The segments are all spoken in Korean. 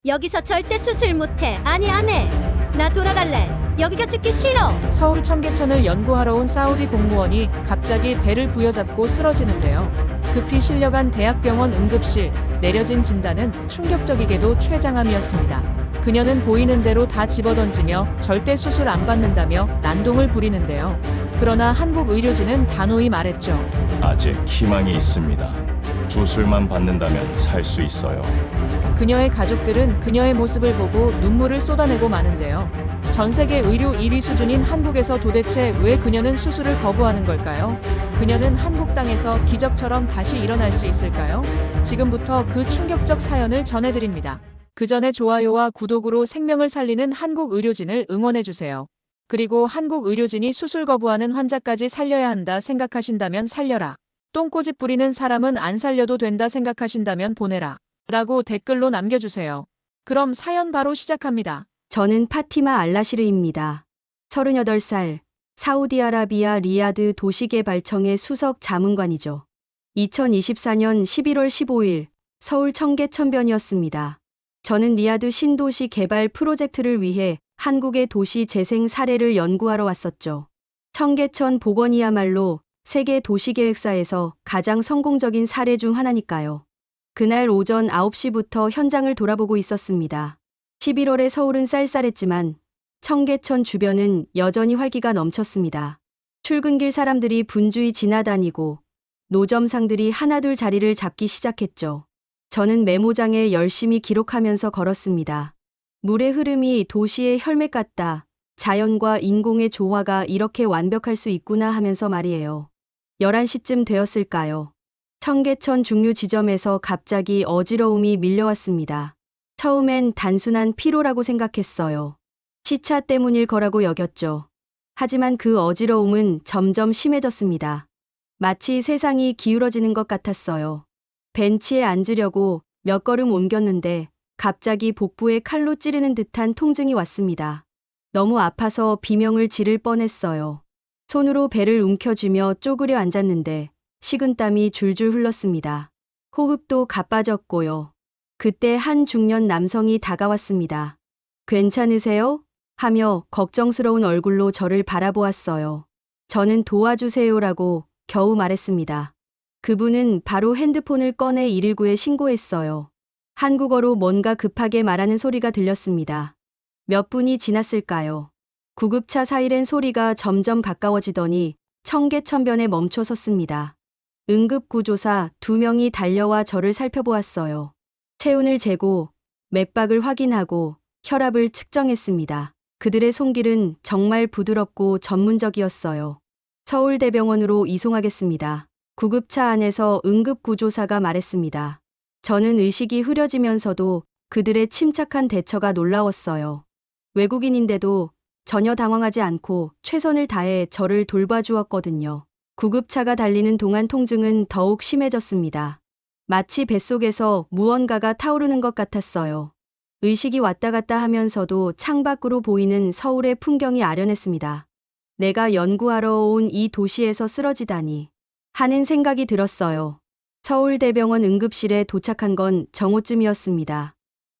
여기서 절대 수술 못해. 아니 안 해. 나 돌아갈래. 여기가 죽기 싫어. 서울 청계천을 연구하러 온 사우디 공무원이 갑자기 배를 부여잡고 쓰러지는데요. 급히 실려간 대학병원 응급실, 내려진 진단은 충격적이게도 췌장암이었습니다. 그녀는 보이는 대로 다 집어던지며 절대 수술 안 받는다며 난동을 부리는데요. 그러나 한국 의료진은 단호히 말했죠. 아직 희망이 있습니다. 수술만 받는다면 살 수 있어요. 그녀의 가족들은 그녀의 모습을 보고 눈물을 쏟아내고 마는데요. 전 세계 의료 1위 수준인 한국에서 도대체 왜 그녀는 수술을 거부하는 걸까요? 그녀는 한국 땅에서 기적처럼 다시 일어날 수 있을까요? 지금부터 그 충격적 사연을 전해드립니다. 그 전에 좋아요와 구독으로 생명을 살리는 한국 의료진을 응원해주세요. 그리고 한국 의료진이 수술 거부하는 환자까지 살려야 한다 생각하신다면 살려라. 똥꼬집 부리는 사람은 안 살려도 된다 생각하신다면 보내라. 라고 댓글로 남겨주세요. 그럼 사연 바로 시작합니다. 저는 파티마 알라시르입니다. 38살, 사우디아라비아 리야드 도시개발청의 수석 자문관이죠. 2024년 11월 15일 서울 청계천변이었습니다. 저는 리야드 신도시 개발 프로젝트를 위해 한국의 도시 재생 사례를 연구하러 왔었죠. 청계천 복원이야말로 세계 도시계획사에서 가장 성공적인 사례 중 하나니까요. 그날 오전 9시부터 현장을 돌아보고 있었습니다. 11월에 서울은 쌀쌀했지만 청계천 주변은 여전히 활기가 넘쳤습니다. 출근길 사람들이 분주히 지나다니고 노점상들이 하나둘 자리를 잡기 시작했죠. 저는 메모장에 열심히 기록하면서 걸었습니다. 물의 흐름이 도시의 혈맥 같다. 자연과 인공의 조화가 이렇게 완벽할 수 있구나 하면서 말이에요. 11시쯤 되었을까요? 청계천 중류 지점에서 갑자기 어지러움이 밀려왔습니다. 처음엔 단순한 피로라고 생각했어요. 시차 때문일 거라고 여겼죠. 하지만 그 어지러움은 점점 심해졌습니다. 마치 세상이 기울어지는 것 같았어요. 벤치에 앉으려고 몇 걸음 옮겼는데 갑자기 복부에 칼로 찌르는 듯한 통증이 왔습니다. 너무 아파서 비명을 지를 뻔했어요. 손으로 배를 움켜쥐며 쪼그려 앉았는데 식은땀이 줄줄 흘렀습니다. 호흡도 가빠졌고요. 그때 한 중년 남성이 다가왔습니다. 괜찮으세요? 하며 걱정스러운 얼굴로 저를 바라보았어요. 저는 도와주세요라고 겨우 말했습니다. 그분은 바로 핸드폰을 꺼내 119에 신고했어요. 한국어로 뭔가 급하게 말하는 소리가 들렸습니다. 몇 분이 지났을까요? 구급차 사이렌 소리가 점점 가까워지더니 청계천변에 멈춰 섰습니다. 응급구조사 2명이 달려와 저를 살펴보았어요. 체온을 재고 맥박을 확인하고 혈압을 측정했습니다. 그들의 손길은 정말 부드럽고 전문적이었어요. 서울대병원으로 이송하겠습니다. 구급차 안에서 응급구조사가 말했습니다. 저는 의식이 흐려지면서도 그들의 침착한 대처가 놀라웠어요. 외국인인데도 전혀 당황하지 않고 최선을 다해 저를 돌봐주었거든요. 구급차가 달리는 동안 통증은 더욱 심해졌습니다. 마치 뱃속에서 무언가가 타오르는 것 같았어요. 의식이 왔다 갔다 하면서도 창밖으로 보이는 서울의 풍경이 아련했습니다. 내가 연구하러 온 이 도시에서 쓰러지다니 하는 생각이 들었어요. 서울대병원 응급실에 도착한 건 정오쯤이었습니다.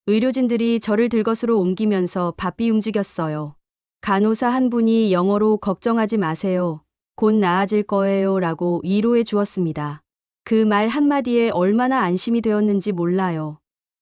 의료진들이 저를 들것으로 옮기면서 바삐 움직였어요. 간호사 한 분이 영어로 걱정하지 마세요. 곧 나아질 거예요 라고 위로해 주었습니다. 그 말 한마디에 얼마나 안심이 되었는지 몰라요.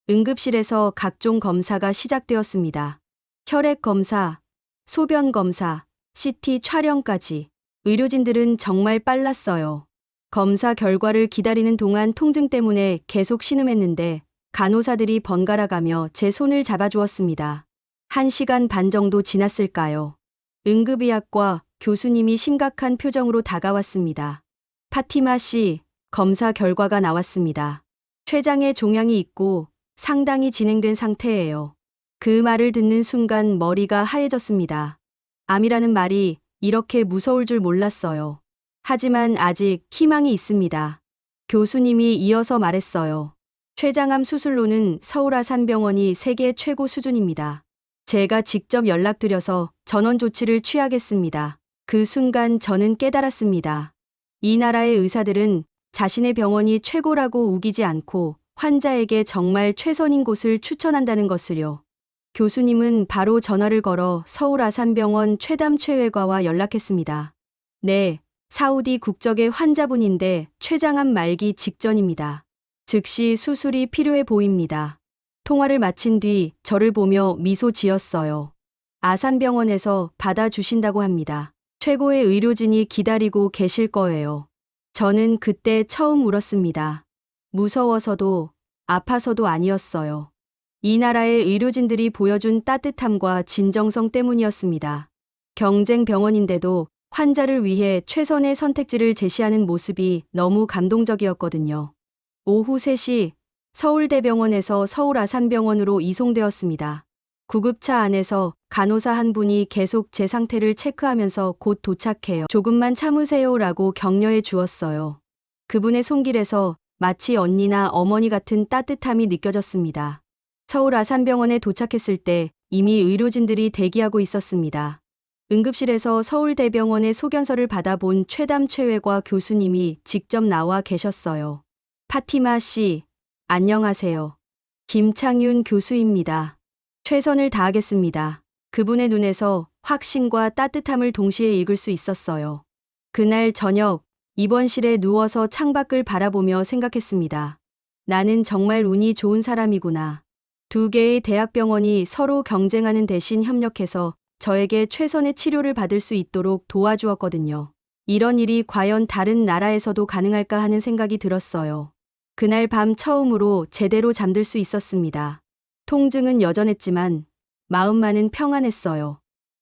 응급실에서 각종 검사가 시작되었습니다. 혈액 검사, 소변 검사, CT 촬영까지. 의료진들은 정말 빨랐어요. 검사 결과를 기다리는 동안 통증 때문에 계속 신음했는데 간호사들이 번갈아가며 제 손을 잡아주었습니다. 1시간 반 정도 지났을까요? 응급의학과 교수님이 심각한 표정으로 다가왔습니다. 파티마 씨, 검사 결과가 나왔습니다. 췌장에 종양이 있고 상당히 진행된 상태예요. 그 말을 듣는 순간 머리가 하얘졌습니다. 암이라는 말이 이렇게 무서울 줄 몰랐어요. 하지만 아직 희망이 있습니다. 교수님이 이어서 말했어요. 췌장암 수술로는 서울아산병원이 세계 최고 수준입니다. 제가 직접 연락드려서 전원 조치를 취하겠습니다. 그 순간 저는 깨달았습니다. 이 나라의 의사들은 자신의 병원이 최고라고 우기지 않고 환자에게 정말 최선인 곳을 추천한다는 것을요. 교수님은 바로 전화를 걸어 서울 아산병원 최담 최외과와 연락했습니다. 네, 사우디 국적의 환자분인데 췌장암 말기 직전입니다. 즉시 수술이 필요해 보입니다. 통화를 마친 뒤 저를 보며 미소 지었어요. 아산병원에서 받아주신다고 합니다. 최고의 의료진이 기다리고 계실 거예요. 저는 그때 처음 울었습니다. 무서워서도 아파서도 아니었어요. 이 나라의 의료진들이 보여준 따뜻함과 진정성 때문이었습니다. 경쟁 병원인데도 환자를 위해 최선의 선택지를 제시하는 모습이 너무 감동적이었거든요. 오후 3시 서울대병원에서 서울 아산병원으로 이송되었습니다. 구급차 안에서 간호사 한 분이 계속 제 상태를 체크하면서 곧 도착해요. 조금만 참으세요라고 격려해 주었어요. 그분의 손길에서 마치 언니나 어머니 같은 따뜻함이 느껴졌습니다. 서울 아산병원에 도착했을 때 이미 의료진들이 대기하고 있었습니다. 응급실에서 서울대병원의 소견서를 받아본 최담 최외과 교수님이 직접 나와 계셨어요. 파티마 씨, 안녕하세요. 김창윤 교수입니다. 최선을 다하겠습니다. 그분의 눈에서 확신과 따뜻함을 동시에 읽을 수 있었어요. 그날 저녁 입원실에 누워서 창밖을 바라보며 생각했습니다. 나는 정말 운이 좋은 사람이구나. 2개의 대학병원이 서로 경쟁하는 대신 협력해서 저에게 최선의 치료를 받을 수 있도록 도와주었거든요. 이런 일이 과연 다른 나라에서도 가능할까 하는 생각이 들었어요. 그날 밤 처음으로 제대로 잠들 수 있었습니다. 통증은 여전했지만 마음만은 평안했어요.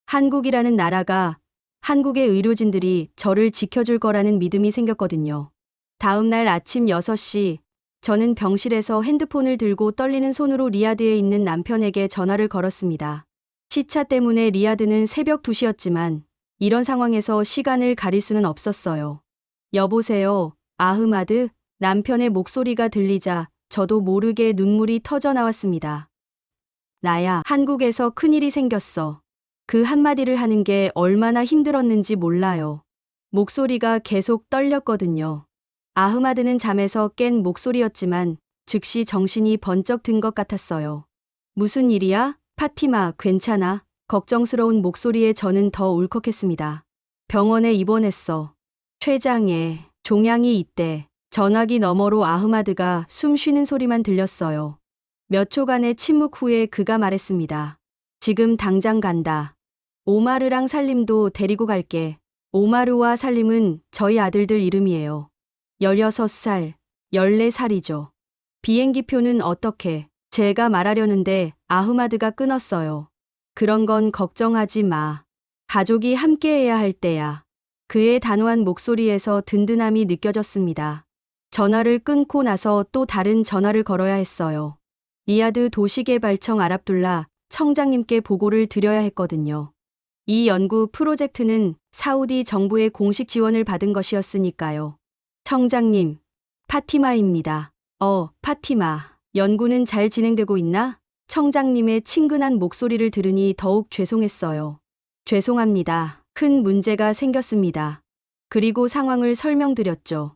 한국이라는 나라가, 한국의 의료진들이 저를 지켜줄 거라는 믿음이 생겼거든요. 다음 날 아침 6시, 저는 병실에서 핸드폰을 들고 떨리는 손으로 리야드에 있는 남편에게 전화를 걸었습니다. 시차 때문에 리야드는 새벽 2시였지만 이런 상황에서 시간을 가릴 수는 없었어요. 여보세요, 아흐마드? 남편의 목소리가 들리자 저도 모르게 눈물이 터져 나왔습니다. 나야, 한국에서 큰일이 생겼어. 그 한마디를 하는 게 얼마나 힘들었는지 몰라요. 목소리가 계속 떨렸거든요. 아흐마드는 잠에서 깬 목소리였지만 즉시 정신이 번쩍 든 것 같았어요. 무슨 일이야? 파티마, 괜찮아? 걱정스러운 목소리에 저는 더 울컥했습니다. 병원에 입원했어. 췌장에 종양이 있대. 전화기 너머로 아흐마드가 숨 쉬는 소리만 들렸어요. 몇 초간의 침묵 후에 그가 말했습니다. 지금 당장 간다. 오마르랑 살림도 데리고 갈게. 오마르와 살림은 저희 아들들 이름이에요. 16살, 14살이죠. 비행기표는 어떻게? 제가 말하려는데 아흐마드가 끊었어요. 그런 건 걱정하지 마. 가족이 함께해야 할 때야. 그의 단호한 목소리에서 든든함이 느껴졌습니다. 전화를 끊고 나서 또 다른 전화를 걸어야 했어요. 리야드 도시개발청 아랍둘라 청장님께 보고를 드려야 했거든요. 이 연구 프로젝트는 사우디 정부의 공식 지원을 받은 것이었으니까요. 청장님, 파티마입니다. 파티마. 연구는 잘 진행되고 있나? 청장님의 친근한 목소리를 들으니 더욱 죄송했어요. 죄송합니다. 큰 문제가 생겼습니다. 그리고 상황을 설명드렸죠.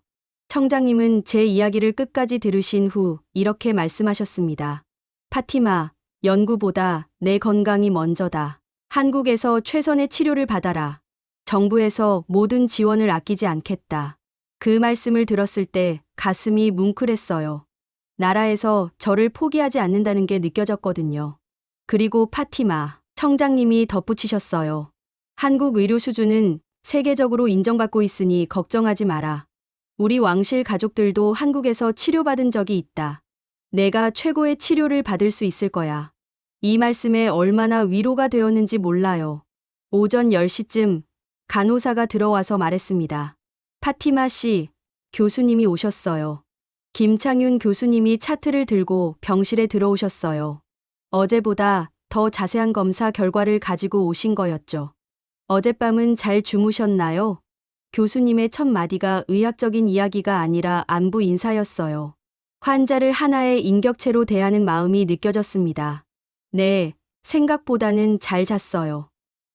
청장님은 제 이야기를 끝까지 들으신 후 이렇게 말씀하셨습니다. 파티마, 연구보다 내 건강이 먼저다. 한국에서 최선의 치료를 받아라. 정부에서 모든 지원을 아끼지 않겠다. 그 말씀을 들었을 때 가슴이 뭉클했어요. 나라에서 저를 포기하지 않는다는 게 느껴졌거든요. 그리고 파티마, 청장님이 덧붙이셨어요. 한국 의료 수준은 세계적으로 인정받고 있으니 걱정하지 마라. 우리 왕실 가족들도 한국에서 치료받은 적이 있다. 내가 최고의 치료를 받을 수 있을 거야. 이 말씀에 얼마나 위로가 되었는지 몰라요. 오전 10시쯤 간호사가 들어와서 말했습니다. 파티마 씨, 교수님이 오셨어요. 김창윤 교수님이 차트를 들고 병실에 들어오셨어요. 어제보다 더 자세한 검사 결과를 가지고 오신 거였죠. 어젯밤은 잘 주무셨나요? 교수님의 첫 마디가 의학적인 이야기가 아니라 안부 인사였어요. 환자를 하나의 인격체로 대하는 마음이 느껴졌습니다. 네, 생각보다는 잘 잤어요.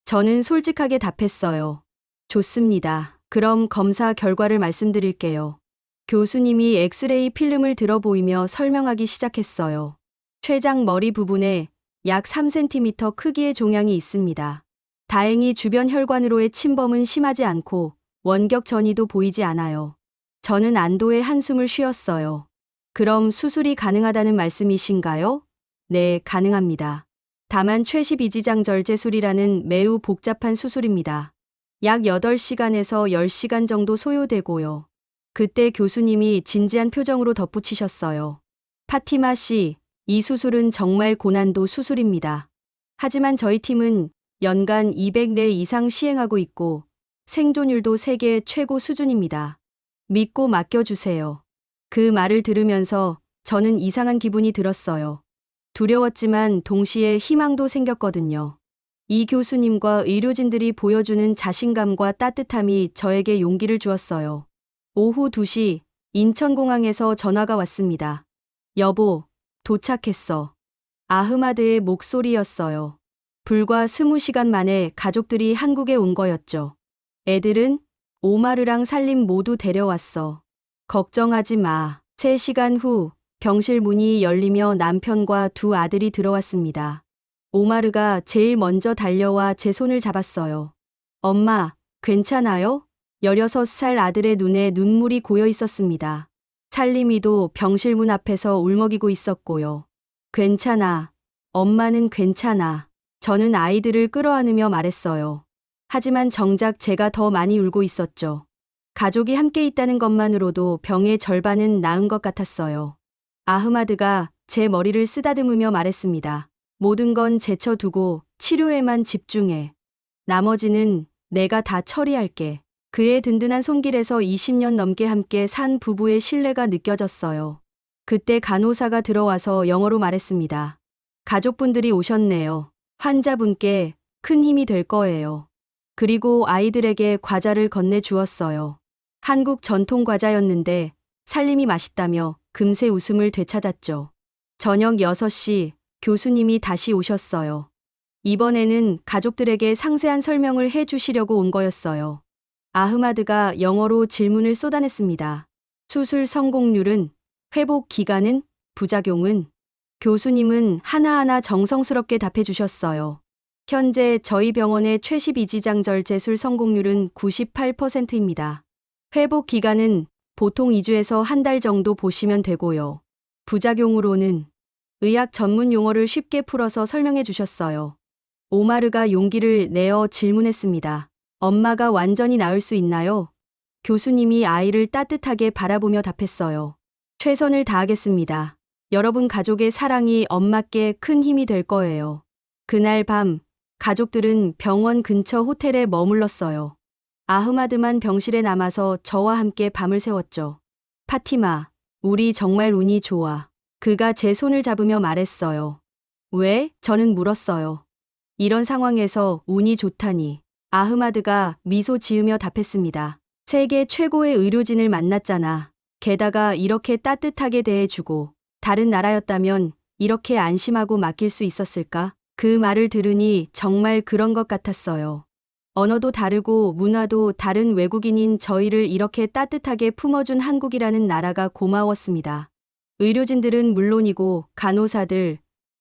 저는 솔직하게 답했어요. 좋습니다. 그럼 검사 결과를 말씀드릴게요. 교수님이 엑스레이 필름을 들어 보이며 설명하기 시작했어요. 췌장 머리 부분에 약 3cm 크기의 종양이 있습니다. 다행히 주변 혈관으로의 침범은 심하지 않고 원격 전이도 보이지 않아요. 저는 안도의 한숨을 쉬었어요. 그럼 수술이 가능하다는 말씀이신가요? 네, 가능합니다. 다만 최십이지장절제술이라는 매우 복잡한 수술입니다. 약 8시간에서 10시간 정도 소요되고요. 그때 교수님이 진지한 표정으로 덧붙이셨어요. 파티마 씨, 이 수술은 정말 고난도 수술입니다. 하지만 저희 팀은 연간 200례 이상 시행하고 있고 생존율도 세계 최고 수준입니다. 믿고 맡겨주세요. 그 말을 들으면서 저는 이상한 기분이 들었어요. 두려웠지만 동시에 희망도 생겼거든요. 이 교수님과 의료진들이 보여주는 자신감과 따뜻함이 저에게 용기를 주었어요. 오후 2시 인천공항에서 전화가 왔습니다. 여보, 도착했어. 아흐마드의 목소리였어요. 불과 20시간 만에 가족들이 한국에 온 거였죠. 애들은 오마르랑 살림 모두 데려왔어. 걱정하지 마. 3시간 후 병실 문이 열리며 남편과 2 아들이 들어왔습니다. 오마르가 제일 먼저 달려와 제 손을 잡았어요. 엄마, 괜찮아요? 16살 아들의 눈에 눈물이 고여 있었습니다. 살림이도 병실 문 앞에서 울먹이고 있었고요. 괜찮아. 엄마는 괜찮아. 저는 아이들을 끌어안으며 말했어요. 하지만 정작 제가 더 많이 울고 있었죠. 가족이 함께 있다는 것만으로도 병의 절반은 나은 것 같았어요. 아흐마드가 제 머리를 쓰다듬으며 말했습니다. 모든 건 제쳐두고 치료에만 집중해. 나머지는 내가 다 처리할게. 그의 든든한 손길에서 20년 넘게 함께 산 부부의 신뢰가 느껴졌어요. 그때 간호사가 들어와서 영어로 말했습니다. 가족분들이 오셨네요. 환자분께 큰 힘이 될 거예요. 그리고 아이들에게 과자를 건네주었어요. 한국 전통 과자였는데 살림이 맛있다며 금세 웃음을 되찾았죠. 저녁 6시 교수님이 다시 오셨어요. 이번에는 가족들에게 상세한 설명을 해주시려고 온 거였어요. 아흐마드가 영어로 질문을 쏟아냈습니다. 수술 성공률은? 회복 기간은? 부작용은? 교수님은 하나하나 정성스럽게 답해주셨어요. 현재 저희 병원의 최십이지장절제술 성공률은 98%입니다. 회복 기간은 보통 2주에서 한 달 정도 보시면 되고요. 부작용으로는 의학 전문 용어를 쉽게 풀어서 설명해 주셨어요. 오마르가 용기를 내어 질문했습니다. 엄마가 완전히 나을 수 있나요? 교수님이 아이를 따뜻하게 바라보며 답했어요. 최선을 다하겠습니다. 여러분 가족의 사랑이 엄마께 큰 힘이 될 거예요. 그날 밤 가족들은 병원 근처 호텔에 머물렀어요. 아흐마드만 병실에 남아서 저와 함께 밤을 새웠죠. 파티마, 우리 정말 운이 좋아. 그가 제 손을 잡으며 말했어요. 왜? 저는 물었어요. 이런 상황에서 운이 좋다니. 아흐마드가 미소 지으며 답했습니다. 세계 최고의 의료진을 만났잖아. 게다가 이렇게 따뜻하게 대해주고 다른 나라였다면 이렇게 안심하고 맡길 수 있었을까? 그 말을 들으니 정말 그런 것 같았어요. 언어도 다르고 문화도 다른 외국인인 저희를 이렇게 따뜻하게 품어준 한국이라는 나라가 고마웠습니다. 의료진들은 물론이고 간호사들,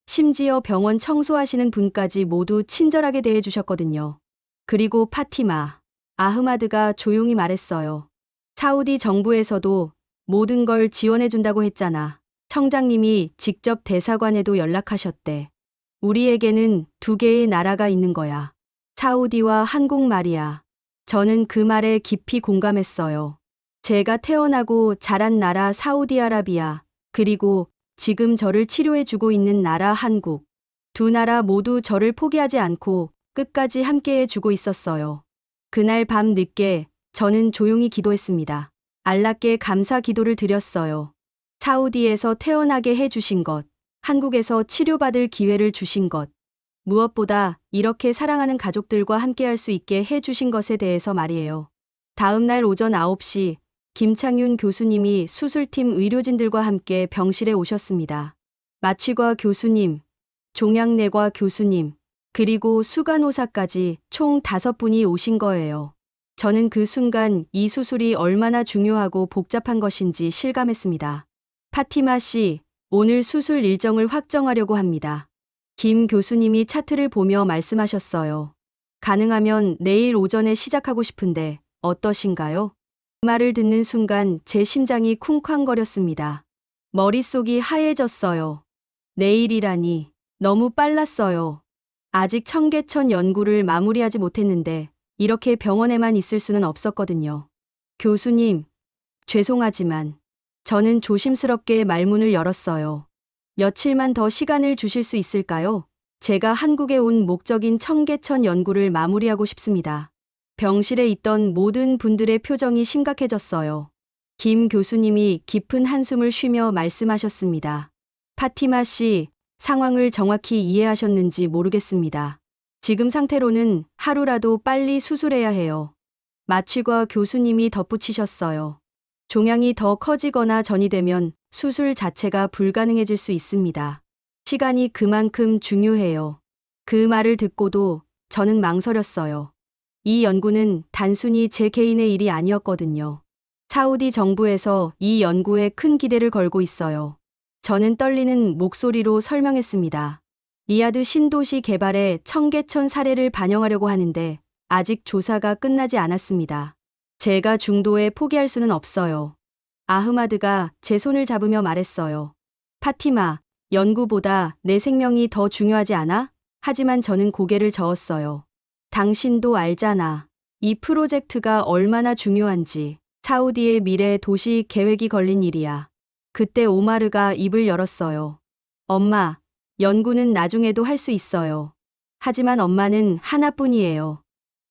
심지어 병원 청소하시는 분까지 모두 친절하게 대해주셨거든요. 그리고 파티마, 아흐마드가 조용히 말했어요. 사우디 정부에서도 모든 걸 지원해준다고 했잖아. 청장님이 직접 대사관에도 연락하셨대. 우리에게는 2개의 나라가 있는 거야. 사우디와 한국 말이야. 저는 그 말에 깊이 공감했어요. 제가 태어나고 자란 나라 사우디아라비아, 그리고 지금 저를 치료해주고 있는 나라 한국. 2 나라 모두 저를 포기하지 않고 끝까지 함께해주고 있었어요. 그날 밤 늦게 저는 조용히 기도했습니다. 알라께 감사 기도를 드렸어요. 사우디에서 태어나게 해주신 것, 한국에서 치료받을 기회를 주신 것, 무엇보다 이렇게 사랑하는 가족들과 함께할 수 있게 해주신 것에 대해서 말이에요. 다음 날 오전 9시 김창윤 교수님이 수술팀 의료진들과 함께 병실에 오셨습니다. 마취과 교수님, 종양내과 교수님, 그리고 수간호사까지 총 5분이 오신 거예요. 저는 그 순간 이 수술이 얼마나 중요하고 복잡한 것인지 실감했습니다. 파티마 씨, 오늘 수술 일정을 확정하려고 합니다. 김 교수님이 차트를 보며 말씀하셨어요. 가능하면 내일 오전에 시작하고 싶은데 어떠신가요? 말을 듣는 순간 제 심장이 쿵쾅거렸습니다. 머릿속이 하얘졌어요. 내일이라니 너무 빨랐어요. 아직 청계천 연구를 마무리하지 못했는데 이렇게 병원에만 있을 수는 없었거든요. 교수님, 죄송하지만 저는 조심스럽게 말문을 열었어요. 며칠만 더 시간을 주실 수 있을까요? 제가 한국에 온 목적인 청계천 연구를 마무리하고 싶습니다. 병실에 있던 모든 분들의 표정이 심각해졌어요. 김 교수님이 깊은 한숨을 쉬며 말씀하셨습니다. 파티마 씨, 상황을 정확히 이해하셨는지 모르겠습니다. 지금 상태로는 하루라도 빨리 수술해야 해요. 마취과 교수님이 덧붙이셨어요. 종양이 더 커지거나 전이되면 수술 자체가 불가능해질 수 있습니다. 시간이 그만큼 중요해요. 그 말을 듣고도 저는 망설였어요. 이 연구는 단순히 제 개인의 일이 아니었거든요. 사우디 정부에서 이 연구에 큰 기대를 걸고 있어요. 저는 떨리는 목소리로 설명했습니다. 리야드 신도시 개발에 청계천 사례를 반영하려고 하는데 아직 조사가 끝나지 않았습니다. 제가 중도에 포기할 수는 없어요. 아흐마드가 제 손을 잡으며 말했어요. 파티마, 연구보다 내 생명이 더 중요하지 않아? 하지만 저는 고개를 저었어요. 당신도 알잖아. 이 프로젝트가 얼마나 중요한지. 사우디의 미래 도시 계획이 걸린 일이야. 그때 오마르가 입을 열었어요. 엄마, 연구는 나중에도 할 수 있어요. 하지만 엄마는 하나뿐이에요.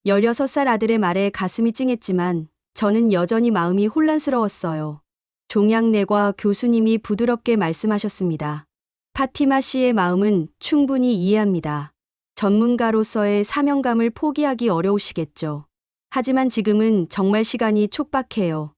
16살 아들의 말에 가슴이 찡했지만 저는 여전히 마음이 혼란스러웠어요. 종양내과 교수님이 부드럽게 말씀하셨습니다. 파티마 씨의 마음은 충분히 이해합니다. 전문가로서의 사명감을 포기하기 어려우시겠죠. 하지만 지금은 정말 시간이 촉박해요.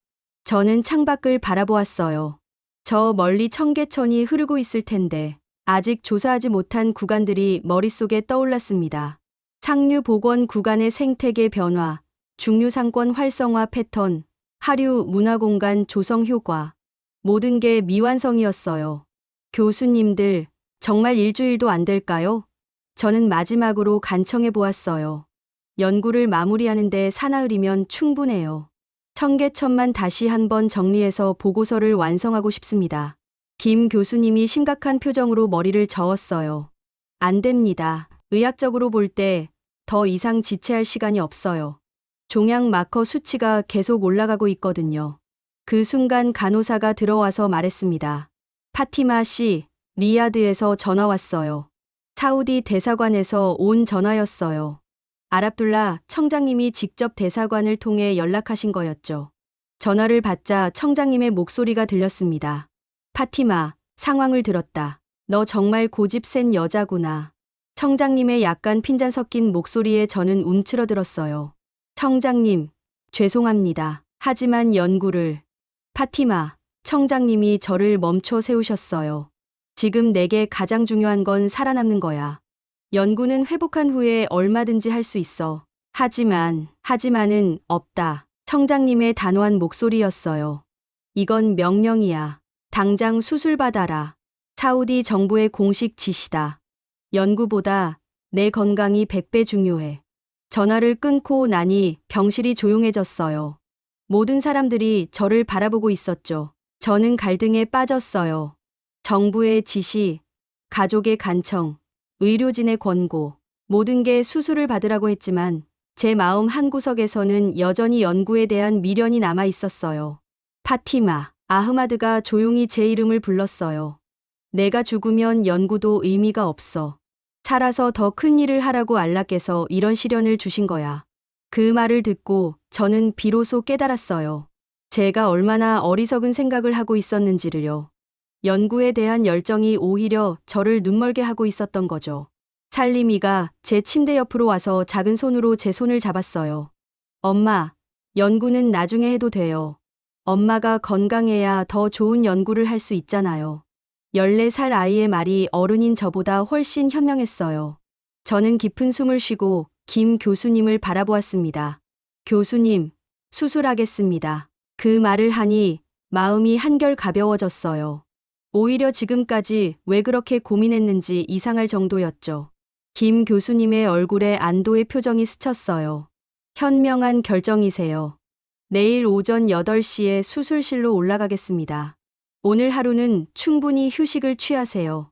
저는 창밖을 바라보았어요. 저 멀리 청계천이 흐르고 있을 텐데 아직 조사하지 못한 구간들이 머릿속에 떠올랐습니다. 상류 복원 구간의 생태계 변화, 중류 상권 활성화 패턴, 하류 문화공간 조성 효과. 모든 게 미완성이었어요. 교수님들, 정말 일주일도 안 될까요? 저는 마지막으로 간청해 보았어요. 연구를 마무리하는데 사나흘이면 충분해요. 청계천만 다시 한번 정리해서 보고서를 완성하고 싶습니다. 김 교수님이 심각한 표정으로 머리를 저었어요. 안 됩니다. 의학적으로 볼 때 더 이상 지체할 시간이 없어요. 종양 마커 수치가 계속 올라가고 있거든요. 그 순간 간호사가 들어와서 말했습니다. 파티마 씨, 리야드에서 전화 왔어요. 사우디 대사관에서 온 전화였어요. 아랍둘라 청장님이 직접 대사관을 통해 연락하신 거였죠. 전화를 받자 청장님의 목소리가 들렸습니다. 파티마, 상황을 들었다. 너 정말 고집 센 여자구나. 청장님의 약간 핀잔 섞인 목소리에 저는 움츠러들었어요. 청장님, 죄송합니다. 하지만 연구를. 파티마, 청장님이 저를 멈춰 세우셨어요. 지금 내게 가장 중요한 건 살아남는 거야. 연구는 회복한 후에 얼마든지 할 수 있어. 하지만은 없다. 청장님의 단호한 목소리였어요. 이건 명령이야. 당장 수술받아라. 사우디 정부의 공식 지시다. 연구보다 내 건강이 100배 중요해. 전화를 끊고 나니 병실이 조용해졌어요. 모든 사람들이 저를 바라보고 있었죠. 저는 갈등에 빠졌어요. 정부의 지시, 가족의 간청, 의료진의 권고, 모든 게 수술을 받으라고 했지만 제 마음 한구석에서는 여전히 연구에 대한 미련이 남아 있었어요. 파티마, 아흐마드가 조용히 제 이름을 불렀어요. 내가 죽으면 연구도 의미가 없어. 살아서 더 큰 일을 하라고 알라께서 이런 시련을 주신 거야. 그 말을 듣고 저는 비로소 깨달았어요. 제가 얼마나 어리석은 생각을 하고 있었는지를요. 연구에 대한 열정이 오히려 저를 눈멀게 하고 있었던 거죠. 살림이가 제 침대 옆으로 와서 작은 손으로 제 손을 잡았어요. 엄마, 연구는 나중에 해도 돼요. 엄마가 건강해야 더 좋은 연구를 할 수 있잖아요. 14살 아이의 말이 어른인 저보다 훨씬 현명했어요. 저는 깊은 숨을 쉬고 김 교수님을 바라보았습니다. 교수님, 수술하겠습니다. 그 말을 하니 마음이 한결 가벼워졌어요. 오히려 지금까지 왜 그렇게 고민했는지 이상할 정도였죠. 김 교수님의 얼굴에 안도의 표정이 스쳤어요. 현명한 결정이세요. 내일 오전 8시에 수술실로 올라가겠습니다. 오늘 하루는 충분히 휴식을 취하세요.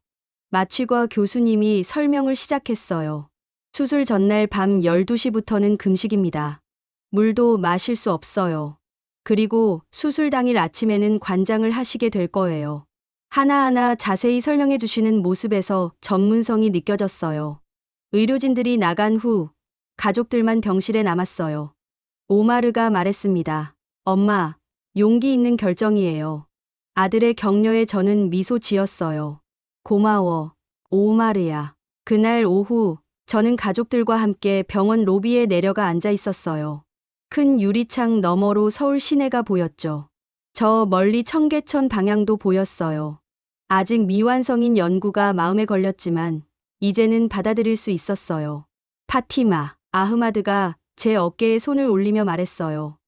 마취과 교수님이 설명을 시작했어요. 수술 전날 밤 12시부터는 금식입니다. 물도 마실 수 없어요. 그리고 수술 당일 아침에는 관장을 하시게 될 거예요. 하나하나 자세히 설명해 주시는 모습에서 전문성이 느껴졌어요. 의료진들이 나간 후 가족들만 병실에 남았어요. 오마르가 말했습니다. 엄마, 용기 있는 결정이에요. 아들의 격려에 저는 미소 지었어요. 고마워, 오마르야. 그날 오후 저는 가족들과 함께 병원 로비에 내려가 앉아 있었어요. 큰 유리창 너머로 서울 시내가 보였죠. 저 멀리 청계천 방향도 보였어요. 아직 미완성인 연구가 마음에 걸렸지만 이제는 받아들일 수 있었어요. 파티마, 아흐마드가 제 어깨에 손을 올리며 말했어요.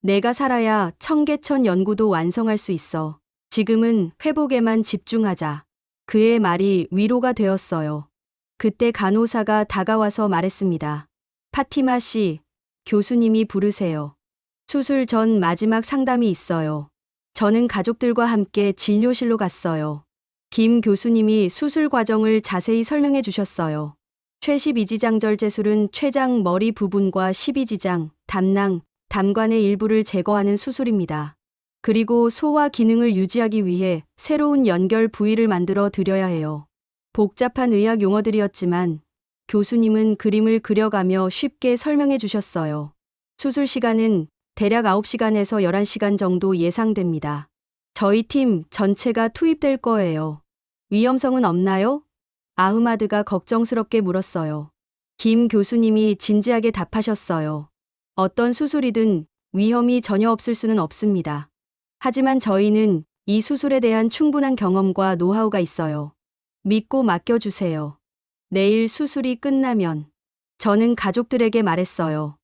내가 살아야 청계천 연구도 완성할 수 있어. 지금은 회복에만 집중하자. 그의 말이 위로가 되었어요. 그때 간호사가 다가와서 말했습니다. 파티마 씨, 교수님이 부르세요. 수술 전 마지막 상담이 있어요. 저는 가족들과 함께 진료실로 갔어요. 김 교수님이 수술 과정을 자세히 설명해 주셨어요. 최12지장절 제술은 췌장 머리 부분과 12지장, 담낭, 담관의 일부를 제거하는 수술입니다. 그리고 소화 기능을 유지하기 위해 새로운 연결 부위를 만들어 드려야 해요. 복잡한 의학 용어들이었지만 교수님은 그림을 그려가며 쉽게 설명해 주셨어요. 수술 시간은 대략 9시간에서 11시간 정도 예상됩니다. 저희 팀 전체가 투입될 거예요. 위험성은 없나요? 아흐마드가 걱정스럽게 물었어요. 김 교수님이 진지하게 답하셨어요. 어떤 수술이든 위험이 전혀 없을 수는 없습니다. 하지만 저희는 이 수술에 대한 충분한 경험과 노하우가 있어요. 믿고 맡겨주세요. 내일 수술이 끝나면 저는 가족들에게 말했어요.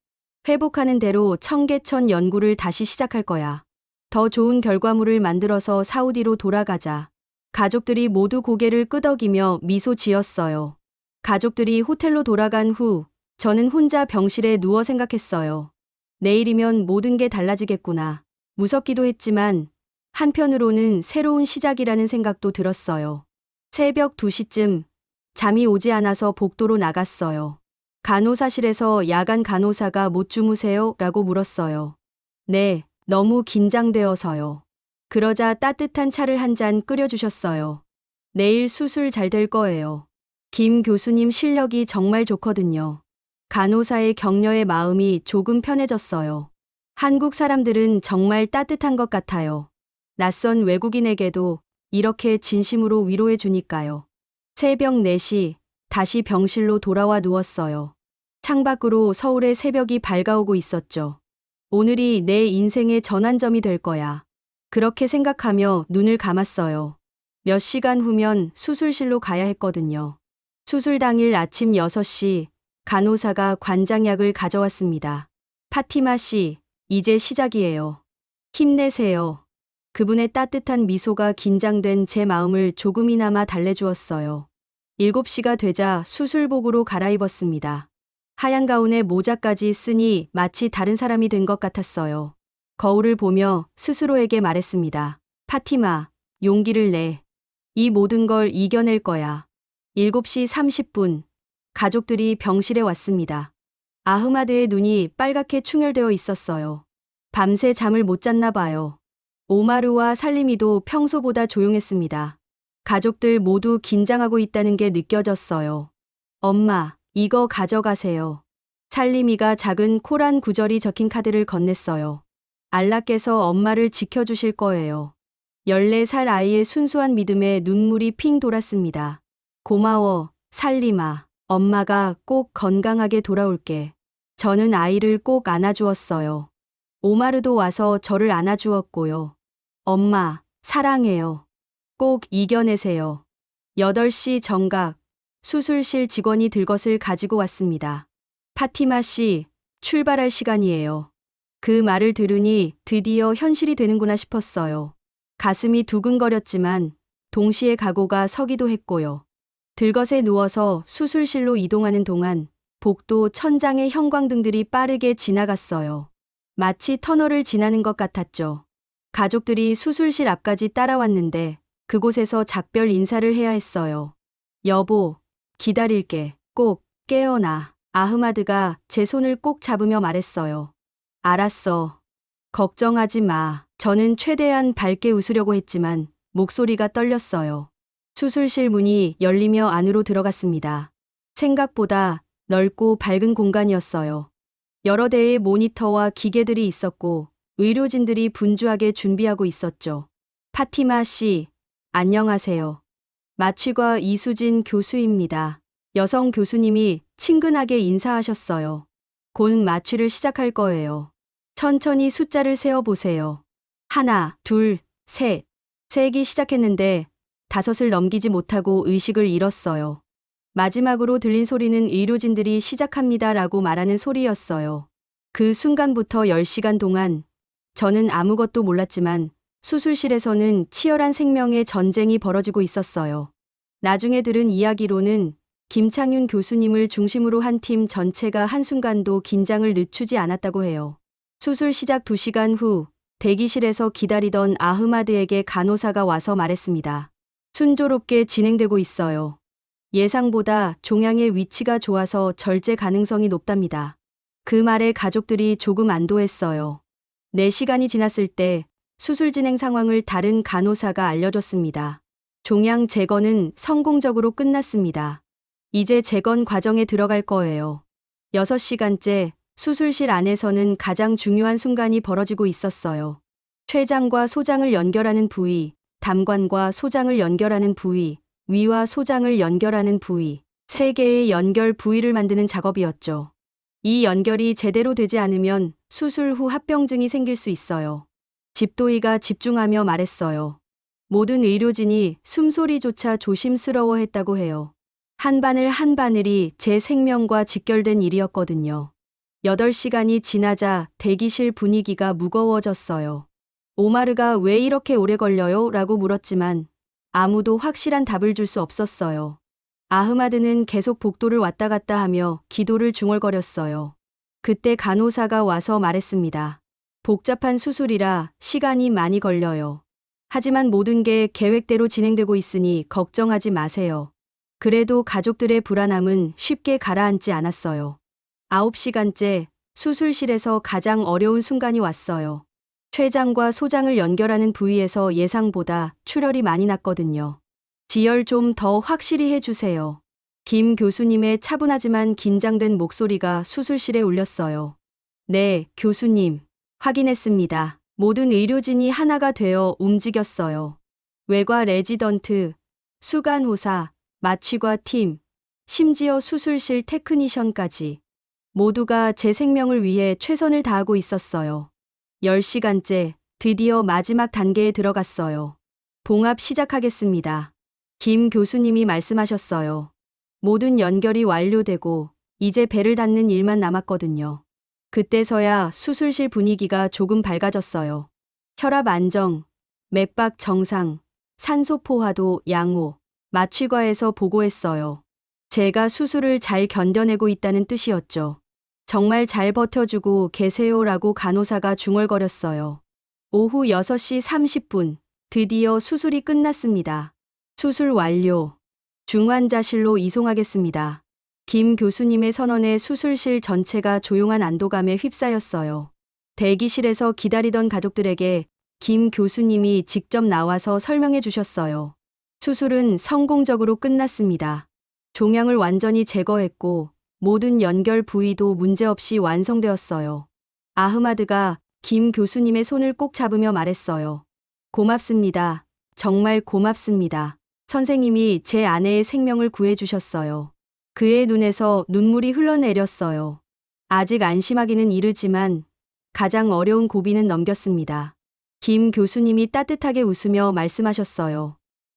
회복하는 대로 청계천 연구를 다시 시작할 거야. 더 좋은 결과물을 만들어서 사우디로 돌아가자. 가족들이 모두 고개를 끄덕이며 미소 지었어요. 가족들이 호텔로 돌아간 후 저는 혼자 병실에 누워 생각했어요. 내일이면 모든 게 달라지겠구나. 무섭기도 했지만 한편으로는 새로운 시작이라는 생각도 들었어요. 새벽 2시쯤 잠이 오지 않아서 복도로 나갔어요. 간호사실에서 야간 간호사가 못 주무세요? 라고 물었어요. 네, 너무 긴장되어서요. 그러자 따뜻한 차를 한 잔 끓여주셨어요. 내일 수술 잘 될 거예요. 김 교수님 실력이 정말 좋거든요. 간호사의 격려에 마음이 조금 편해졌어요. 한국 사람들은 정말 따뜻한 것 같아요. 낯선 외국인에게도 이렇게 진심으로 위로해 주니까요. 새벽 4시 다시 병실로 돌아와 누웠어요. 창밖으로 서울의 새벽이 밝아오고 있었죠. 오늘이 내 인생의 전환점이 될 거야. 그렇게 생각하며 눈을 감았어요. 몇 시간 후면 수술실로 가야 했거든요. 수술 당일 아침 6시 간호사가 관장약을 가져왔습니다. 파티마 씨, 이제 시작이에요. 힘내세요. 그분의 따뜻한 미소가 긴장된 제 마음을 조금이나마 달래주었어요. 7시가 되자 수술복으로 갈아입었습니다. 하얀 가운에 모자까지 쓰니 마치 다른 사람이 된 것 같았어요. 거울을 보며 스스로에게 말했습니다. 파티마, 용기를 내. 이 모든 걸 이겨낼 거야. 7시 30분, 가족들이 병실에 왔습니다. 아흐마드의 눈이 빨갛게 충혈되어 있었어요. 밤새 잠을 못 잤나 봐요. 오마르와 살리미도 평소보다 조용했습니다. 가족들 모두 긴장하고 있다는 게 느껴졌어요. 엄마, 이거 가져가세요. 살리미가 작은 코란 구절이 적힌 카드를 건넸어요. 알라께서 엄마를 지켜주실 거예요. 14살 아이의 순수한 믿음에 눈물이 핑 돌았습니다. 고마워, 살리마. 엄마가 꼭 건강하게 돌아올게. 저는 아이를 꼭 안아주었어요. 오마르도 와서 저를 안아주었고요. 엄마, 사랑해요. 꼭 이겨내세요. 8시 정각, 수술실 직원이 들것을 가지고 왔습니다. 파티마 씨, 출발할 시간이에요. 그 말을 들으니 드디어 현실이 되는구나 싶었어요. 가슴이 두근거렸지만 동시에 각오가 서기도 했고요. 들것에 누워서 수술실로 이동하는 동안 복도 천장의 형광등들이 빠르게 지나갔어요. 마치 터널을 지나는 것 같았죠. 가족들이 수술실 앞까지 따라왔는데 그곳에서 작별 인사를 해야 했어요. 여보, 기다릴게. 꼭 깨어나. 아흐마드가 제 손을 꼭 잡으며 말했어요. 알았어. 걱정하지 마. 저는 최대한 밝게 웃으려고 했지만 목소리가 떨렸어요. 수술실 문이 열리며 안으로 들어갔습니다. 생각보다 넓고 밝은 공간이었어요. 여러 대의 모니터와 기계들이 있었고 의료진들이 분주하게 준비하고 있었죠. 파티마 씨, 안녕하세요. 마취과 이수진 교수입니다. 여성 교수님이 친근하게 인사하셨어요. 곧 마취를 시작할 거예요. 천천히 숫자를 세어보세요. 하나, 둘, 셋. 세기 시작했는데 5을 넘기지 못하고 의식을 잃었어요. 마지막으로 들린 소리는 의료진들이 시작합니다라고 말하는 소리였어요. 그 순간부터 10시간 동안 저는 아무것도 몰랐지만 수술실에서는 치열한 생명의 전쟁이 벌어지고 있었어요. 나중에 들은 이야기로는 김창윤 교수님을 중심으로 한 팀 전체가 한순간도 긴장을 늦추지 않았다고 해요. 수술 시작 2시간 후 대기실에서 기다리던 아흐마드에게 간호사가 와서 말했습니다. 순조롭게 진행되고 있어요. 예상보다 종양의 위치가 좋아서 절제 가능성이 높답니다. 그 말에 가족들이 조금 안도했어요. 4시간이 지났을 때 수술 진행 상황을 다른 간호사가 알려줬습니다. 종양 제거는 성공적으로 끝났습니다. 이제 재건 과정에 들어갈 거예요. 6시간째 수술실 안에서는 가장 중요한 순간이 벌어지고 있었어요. 췌장과 소장을 연결하는 부위, 담관과 소장을 연결하는 부위, 위와 소장을 연결하는 부위, 3개의 연결 부위를 만드는 작업이었죠. 이 연결이 제대로 되지 않으면 수술 후 합병증이 생길 수 있어요. 집도이가 집중하며 말했어요. 모든 의료진이 숨소리조차 조심스러워했다고 해요. 한 바늘 한 바늘이 제 생명과 직결된 일이었거든요. 8시간이 지나자 대기실 분위기가 무거워졌어요. 오마르가 왜 이렇게 오래 걸려요? 라고 물었지만 아무도 확실한 답을 줄 수 없었어요. 아흐마드는 계속 복도를 왔다 갔다 하며 기도를 중얼거렸어요. 그때 간호사가 와서 말했습니다. 복잡한 수술이라 시간이 많이 걸려요. 하지만 모든 게 계획대로 진행되고 있으니 걱정하지 마세요. 그래도 가족들의 불안함은 쉽게 가라앉지 않았어요. 9시간째 수술실에서 가장 어려운 순간이 왔어요. 췌장과 소장을 연결하는 부위에서 예상보다 출혈이 많이 났거든요. 지혈 좀 더 확실히 해주세요. 김 교수님의 차분하지만 긴장된 목소리가 수술실에 울렸어요. 네, 교수님. 확인했습니다. 모든 의료진이 하나가 되어 움직였어요. 외과 레지던트, 수간호사, 마취과 팀, 심지어 수술실 테크니션까지 모두가 제 생명을 위해 최선을 다하고 있었어요. 10시간째 드디어 마지막 단계에 들어갔어요. 봉합 시작하겠습니다. 김 교수님이 말씀하셨어요. 모든 연결이 완료되고 이제 배를 닫는 일만 남았거든요. 그때서야 수술실 분위기가 조금 밝아졌어요. 혈압 안정, 맥박 정상, 산소 포화도 양호, 마취과에서 보고했어요. 제가 수술을 잘 견뎌내고 있다는 뜻이었죠. 정말 잘 버텨주고 계세요라고 간호사가 중얼거렸어요. 오후 6시 30분, 드디어 수술이 끝났습니다. 수술 완료. 중환자실로 이송하겠습니다. 김 교수님의 선언에 수술실 전체가 조용한 안도감에 휩싸였어요. 대기실에서 기다리던 가족들에게 김 교수님이 직접 나와서 설명해 주셨어요. 수술은 성공적으로 끝났습니다. 종양을 완전히 제거했고 모든 연결 부위도 문제없이 완성되었어요. 아흐마드가 김 교수님의 손을 꼭 잡으며 말했어요. 고맙습니다. 정말 고맙습니다. 선생님이 제 아내의 생명을 구해주셨어요. 그의 눈에서 눈물이 흘러내렸어요. 아직 안심하기는 이르지만 가장 어려운 고비는 넘겼습니다. 김 교수님이 따뜻하게 웃으며 말씀하셨어요.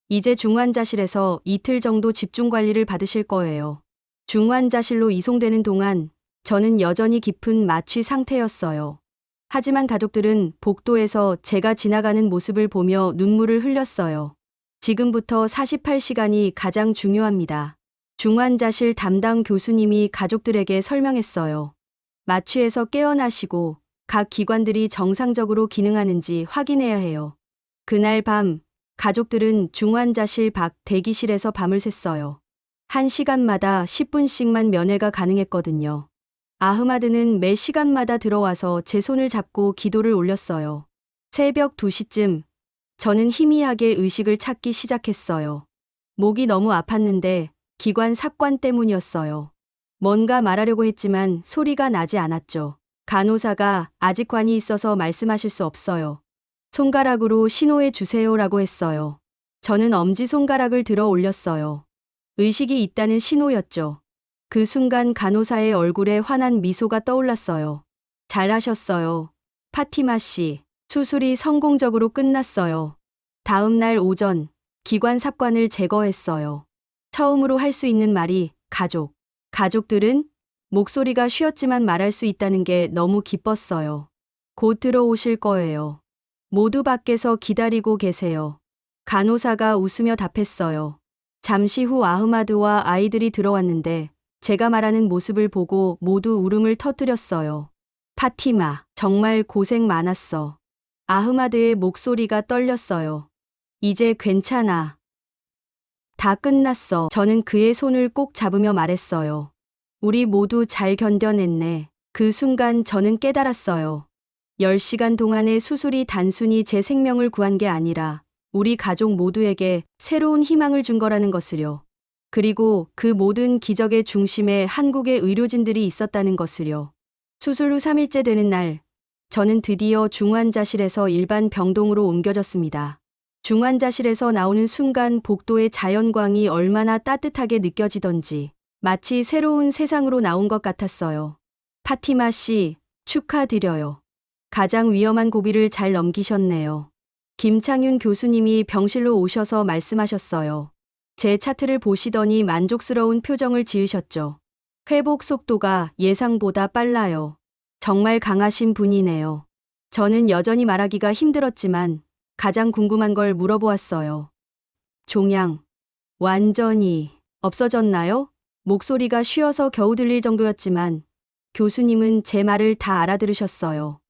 이제 중환자실에서 이틀 정도 집중 관리를 받으실 거예요. 중환자실로 이송되는 동안 저는 여전히 깊은 마취 상태였어요. 하지만 가족들은 복도에서 제가 지나가는 모습을 보며 눈물을 흘렸어요. 지금부터 48시간이 가장 중요합니다. 중환자실 담당 교수님이 가족들에게 설명했어요. 마취에서 깨어나시고 각 기관들이 정상적으로 기능하는지 확인해야 해요. 그날 밤 가족들은 중환자실 밖 대기실에서 밤을 샜어요. 1시간마다 10분씩만 면회가 가능했거든요. 아흐마드는 매 시간마다 들어와서 제 손을 잡고 기도를 올렸어요. 새벽 2시쯤 저는 희미하게 의식을 찾기 시작했어요. 목이 너무 아팠는데 기관 삽관 때문이었어요. 뭔가 말하려고 했지만 소리가 나지 않았죠. 간호사가 아직 관이 있어서 말씀하실 수 없어요. 손가락으로 신호해 주세요라고 했어요. 저는 엄지손가락을 들어 올렸어요. 의식이 있다는 신호였죠. 그 순간 간호사의 얼굴에 환한 미소가 떠올랐어요. 잘하셨어요. 파티마 씨. 수술이 성공적으로 끝났어요. 다음 날 오전 기관 삽관을 제거했어요. 처음으로 할 수 있는 말이 가족. 가족들은 목소리가 쉬었지만 말할 수 있다는 게 너무 기뻤어요. 곧 들어오실 거예요. 모두 밖에서 기다리고 계세요. 간호사가 웃으며 답했어요. 잠시 후 아흐마드와 아이들이 들어왔는데 제가 말하는 모습을 보고 모두 울음을 터뜨렸어요. 파티마, 정말 고생 많았어. 아흐마드의 목소리가 떨렸어요. 이제 괜찮아. 다 끝났어. 저는 그의 손을 꼭 잡으며 말했어요. 우리 모두 잘 견뎌냈네. 그 순간 저는 깨달았어요. 10시간 동안의 수술이 단순히 제 생명을 구한 게 아니라 우리 가족 모두에게 새로운 희망을 준 거라는 것을요. 그리고 그 모든 기적의 중심에 한국의 의료진들이 있었다는 것을요. 수술 후 3일째 되는 날, 저는 드디어 중환자실에서 일반 병동으로 옮겨졌습니다. 중환자실에서 나오는 순간 복도의 자연광이 얼마나 따뜻하게 느껴지던지 마치 새로운 세상으로 나온 것 같았어요. 파티마 씨, 축하드려요. 가장 위험한 고비를 잘 넘기셨네요. 김창윤 교수님이 병실로 오셔서 말씀하셨어요. 제 차트를 보시더니 만족스러운 표정을 지으셨죠. 회복 속도가 예상보다 빨라요. 정말 강하신 분이네요. 저는 여전히 말하기가 힘들었지만 가장 궁금한 걸 물어보았어요. 종양, 완전히 없어졌나요? 목소리가 쉬어서 겨우 들릴 정도였지만 교수님은 제 말을 다 알아들으셨어요.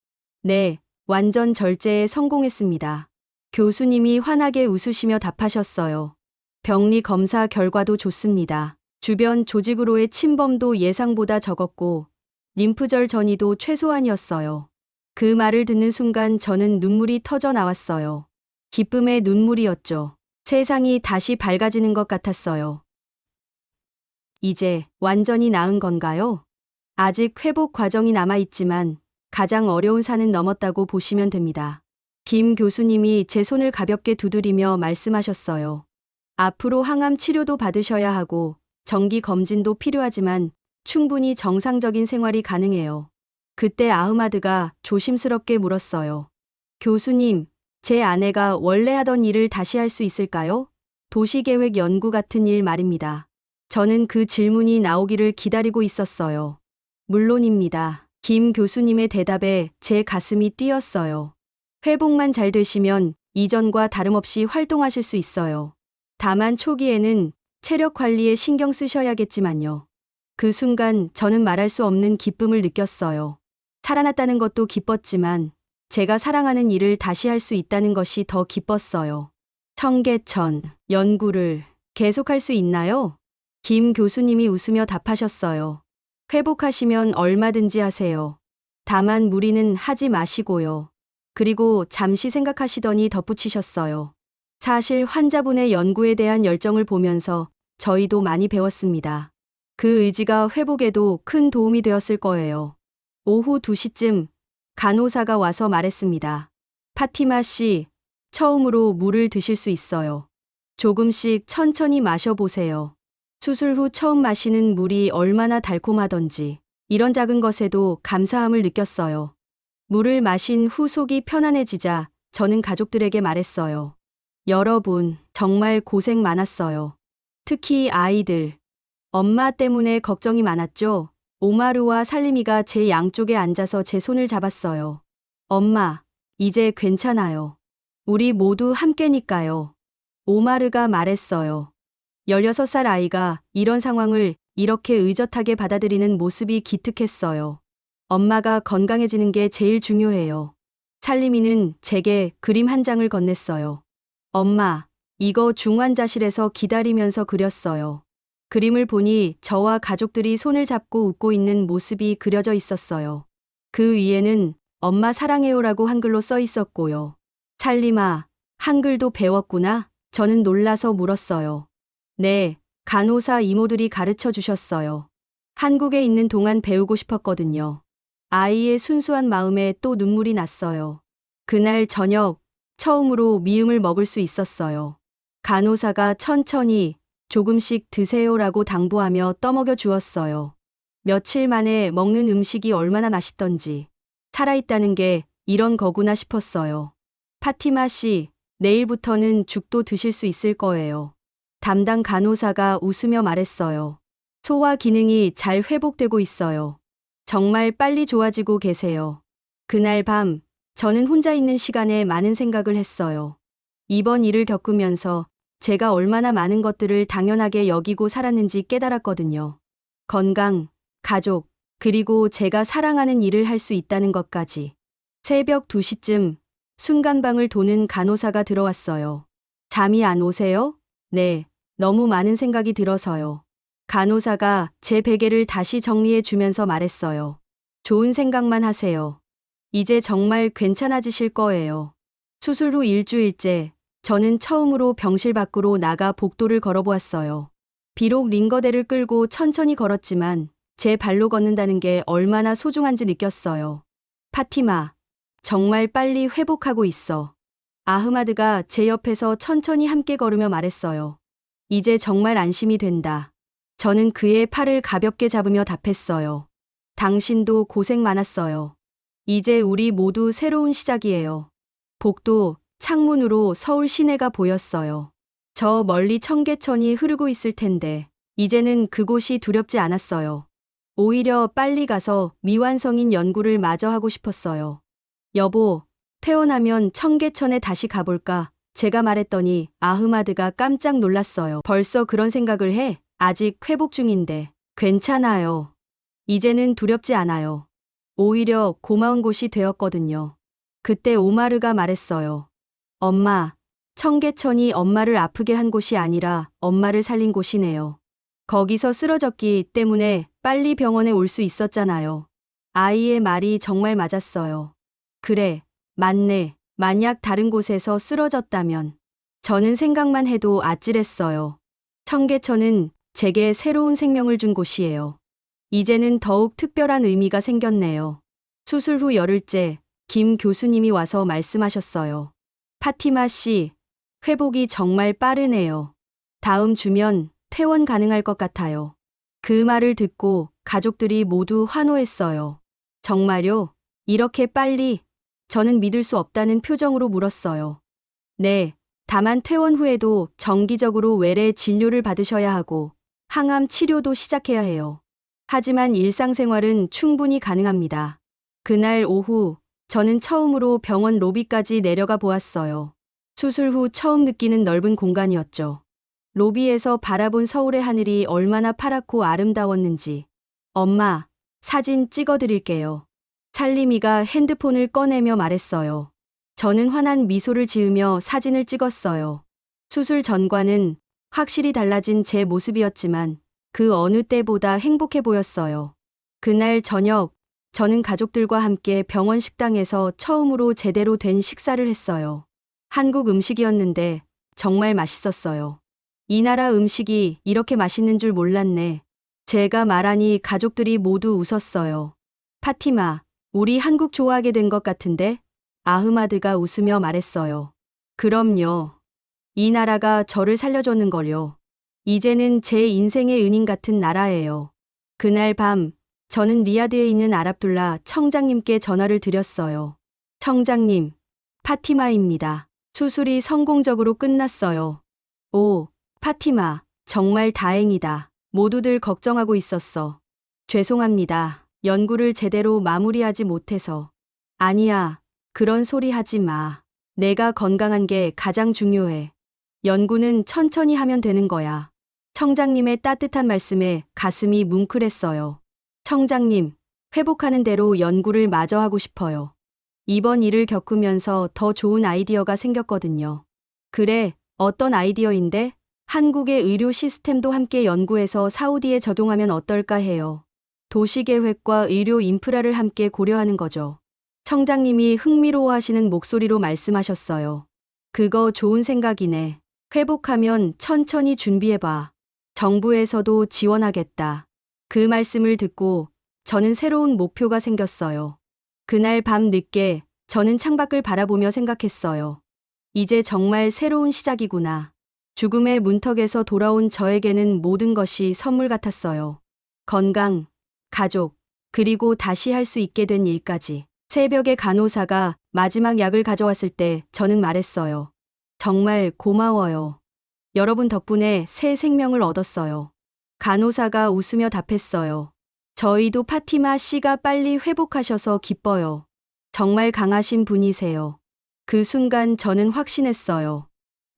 네, 완전 절제에 성공했습니다. 교수님이 환하게 웃으시며 답하셨어요. 병리 검사 결과도 좋습니다. 주변 조직으로의 침범도 예상보다 적었고 림프절 전이도 최소한이었어요. 그 말을 듣는 순간 저는 눈물이 터져 나왔어요. 기쁨의 눈물이었죠. 세상이 다시 밝아지는 것 같았어요. 이제 완전히 나은 건가요? 아직 회복 과정이 남아있지만 가장 어려운 산은 넘었다고 보시면 됩니다. 김 교수님이 제 손을 가볍게 두드리며 말씀하셨어요. 앞으로 항암 치료도 받으셔야 하고 정기 검진도 필요하지만 충분히 정상적인 생활이 가능해요. 그때 아흐마드가 조심스럽게 물었어요. 교수님, 제 아내가 원래 하던 일을 다시 할 수 있을까요? 도시계획 연구 같은 일 말입니다. 저는 그 질문이 나오기를 기다리고 있었어요. 물론입니다. 김 교수님의 대답에 제 가슴이 뛰었어요. 회복만 잘 되시면 이전과 다름없이 활동하실 수 있어요. 다만 초기에는 체력 관리에 신경 쓰셔야겠지만요. 그 순간 저는 말할 수 없는 기쁨을 느꼈어요. 살아났다는 것도 기뻤지만 제가 사랑하는 일을 다시 할 수 있다는 것이 더 기뻤어요. 청계천, 연구를 계속할 수 있나요? 김 교수님이 웃으며 답하셨어요. 회복하시면 얼마든지 하세요. 다만 무리는 하지 마시고요. 그리고 잠시 생각하시더니 덧붙이셨어요. 사실 환자분의 연구에 대한 열정을 보면서 저희도 많이 배웠습니다. 그 의지가 회복에도 큰 도움이 되었을 거예요. 오후 2시쯤 간호사가 와서 말했습니다. 파티마 씨, 처음으로 물을 드실 수 있어요. 조금씩 천천히 마셔보세요. 수술 후 처음 마시는 물이 얼마나 달콤하던지 이런 작은 것에도 감사함을 느꼈어요. 물을 마신 후 속이 편안해지자 저는 가족들에게 말했어요. 여러분, 정말 고생 많았어요. 특히 아이들. 엄마 때문에 걱정이 많았죠. 오마르와 살리미가 제 양쪽에 앉아서 제 손을 잡았어요. 엄마, 이제 괜찮아요. 우리 모두 함께니까요. 오마르가 말했어요. 16살 아이가 이런 상황을 이렇게 의젓하게 받아들이는 모습이 기특했어요. 엄마가 건강해지는 게 제일 중요해요. 살림이는 제게 그림 한 장을 건넸어요. 엄마, 이거 중환자실에서 기다리면서 그렸어요. 그림을 보니 저와 가족들이 손을 잡고 웃고 있는 모습이 그려져 있었어요. 그 위에는 엄마 사랑해요라고 한글로 써 있었고요. 살림아, 한글도 배웠구나? 저는 놀라서 물었어요. 네, 간호사 이모들이 가르쳐 주셨어요. 한국에 있는 동안 배우고 싶었거든요. 아이의 순수한 마음에 또 눈물이 났어요. 그날 저녁, 처음으로 미음을 먹을 수 있었어요. 간호사가 천천히 조금씩 드세요라고 당부하며 떠먹여 주었어요. 며칠 만에 먹는 음식이 얼마나 맛있던지, 살아있다는 게 이런 거구나 싶었어요. 파티마 씨, 내일부터는 죽도 드실 수 있을 거예요. 담당 간호사가 웃으며 말했어요. 소화 기능이 잘 회복되고 있어요. 정말 빨리 좋아지고 계세요. 그날 밤, 저는 혼자 있는 시간에 많은 생각을 했어요. 이번 일을 겪으면서 제가 얼마나 많은 것들을 당연하게 여기고 살았는지 깨달았거든요. 건강, 가족, 그리고 제가 사랑하는 일을 할 수 있다는 것까지. 새벽 2시쯤 순간방을 도는 간호사가 들어왔어요. 잠이 안 오세요? 네, 너무 많은 생각이 들어서요. 간호사가 제 베개를 다시 정리해 주면서 말했어요. 좋은 생각만 하세요. 이제 정말 괜찮아지실 거예요. 수술 후 일주일째, 저는 처음으로 병실 밖으로 나가 복도를 걸어보았어요. 비록 링거대를 끌고 천천히 걸었지만 제 발로 걷는다는 게 얼마나 소중한지 느꼈어요. 파티마, 정말 빨리 회복하고 있어. 아흐마드가 제 옆에서 천천히 함께 걸으며 말했어요. 이제 정말 안심이 된다. 저는 그의 팔을 가볍게 잡으며 답했어요. 당신도 고생 많았어요. 이제 우리 모두 새로운 시작이에요. 복도, 창문으로 서울 시내가 보였어요. 저 멀리 청계천이 흐르고 있을 텐데, 이제는 그곳이 두렵지 않았어요. 오히려 빨리 가서 미완성인 연구를 마저 하고 싶었어요. 여보, 퇴원하면 청계천에 다시 가볼까? 제가 말했더니 아흐마드가 깜짝 놀랐어요. 벌써 그런 생각을 해? 아직 회복 중인데. 괜찮아요. 이제는 두렵지 않아요. 오히려 고마운 곳이 되었거든요. 그때 오마르가 말했어요. 엄마, 청계천이 엄마를 아프게 한 곳이 아니라 엄마를 살린 곳이네요. 거기서 쓰러졌기 때문에 빨리 병원에 올 수 있었잖아요. 아이의 말이 정말 맞았어요. 그래, 맞네. 만약 다른 곳에서 쓰러졌다면. 저는 생각만 해도 아찔했어요. 청계천은 제게 새로운 생명을 준 곳이에요. 이제는 더욱 특별한 의미가 생겼네요. 수술 후 열흘째, 김 교수님이 와서 말씀하셨어요. 파티마 씨, 회복이 정말 빠르네요. 다음 주면 퇴원 가능할 것 같아요. 그 말을 듣고 가족들이 모두 환호했어요. 정말요? 이렇게 빨리? 저는 믿을 수 없다는 표정으로 물었어요. 네, 다만 퇴원 후에도 정기적으로 외래 진료를 받으셔야 하고 항암 치료도 시작해야 해요. 하지만 일상생활은 충분히 가능합니다. 그날 오후 저는 처음으로 병원 로비까지 내려가 보았어요. 수술 후 처음 느끼는 넓은 공간이었죠. 로비에서 바라본 서울의 하늘이 얼마나 파랗고 아름다웠는지. 엄마, 사진 찍어드릴게요. 살림이가 핸드폰을 꺼내며 말했어요. 저는 환한 미소를 지으며 사진을 찍었어요. 수술 전과는 확실히 달라진 제 모습이었지만 그 어느 때보다 행복해 보였어요. 그날 저녁, 저는 가족들과 함께 병원 식당에서 처음으로 제대로 된 식사를 했어요. 한국 음식이었는데 정말 맛있었어요. 이 나라 음식이 이렇게 맛있는 줄 몰랐네. 제가 말하니 가족들이 모두 웃었어요. 파티마, 우리 한국 좋아하게 된 것 같은데? 아흐마드가 웃으며 말했어요. 그럼요. 이 나라가 저를 살려줬는걸요. 이제는 제 인생의 은인 같은 나라예요. 그날 밤, 저는 리야드에 있는 아랍둘라 청장님께 전화를 드렸어요. 청장님, 파티마입니다. 수술이 성공적으로 끝났어요. 오, 파티마, 정말 다행이다. 모두들 걱정하고 있었어. 죄송합니다. 연구를 제대로 마무리하지 못해서. 아니야, 그런 소리 하지 마. 내가 건강한 게 가장 중요해. 연구는 천천히 하면 되는 거야. 청장님의 따뜻한 말씀에 가슴이 뭉클했어요. 청장님, 회복하는 대로 연구를 마저 하고 싶어요. 이번 일을 겪으면서 더 좋은 아이디어가 생겼거든요. 그래, 어떤 아이디어인데? 한국의 의료 시스템도 함께 연구해서 사우디에 적용하면 어떨까 해요. 도시계획과 의료 인프라를 함께 고려하는 거죠. 청장님이 흥미로워하시는 목소리로 말씀하셨어요. 그거 좋은 생각이네. 회복하면 천천히 준비해봐. 정부에서도 지원하겠다. 그 말씀을 듣고 저는 새로운 목표가 생겼어요. 그날 밤 늦게 저는 창밖을 바라보며 생각했어요. 이제 정말 새로운 시작이구나. 죽음의 문턱에서 돌아온 저에게는 모든 것이 선물 같았어요. 건강, 가족, 그리고 다시 할 수 있게 된 일까지. 새벽에 간호사가 마지막 약을 가져왔을 때 저는 말했어요. 정말 고마워요. 여러분 덕분에 새 생명을 얻었어요. 간호사가 웃으며 답했어요. 저희도 파티마 씨가 빨리 회복하셔서 기뻐요. 정말 강하신 분이세요. 그 순간 저는 확신했어요.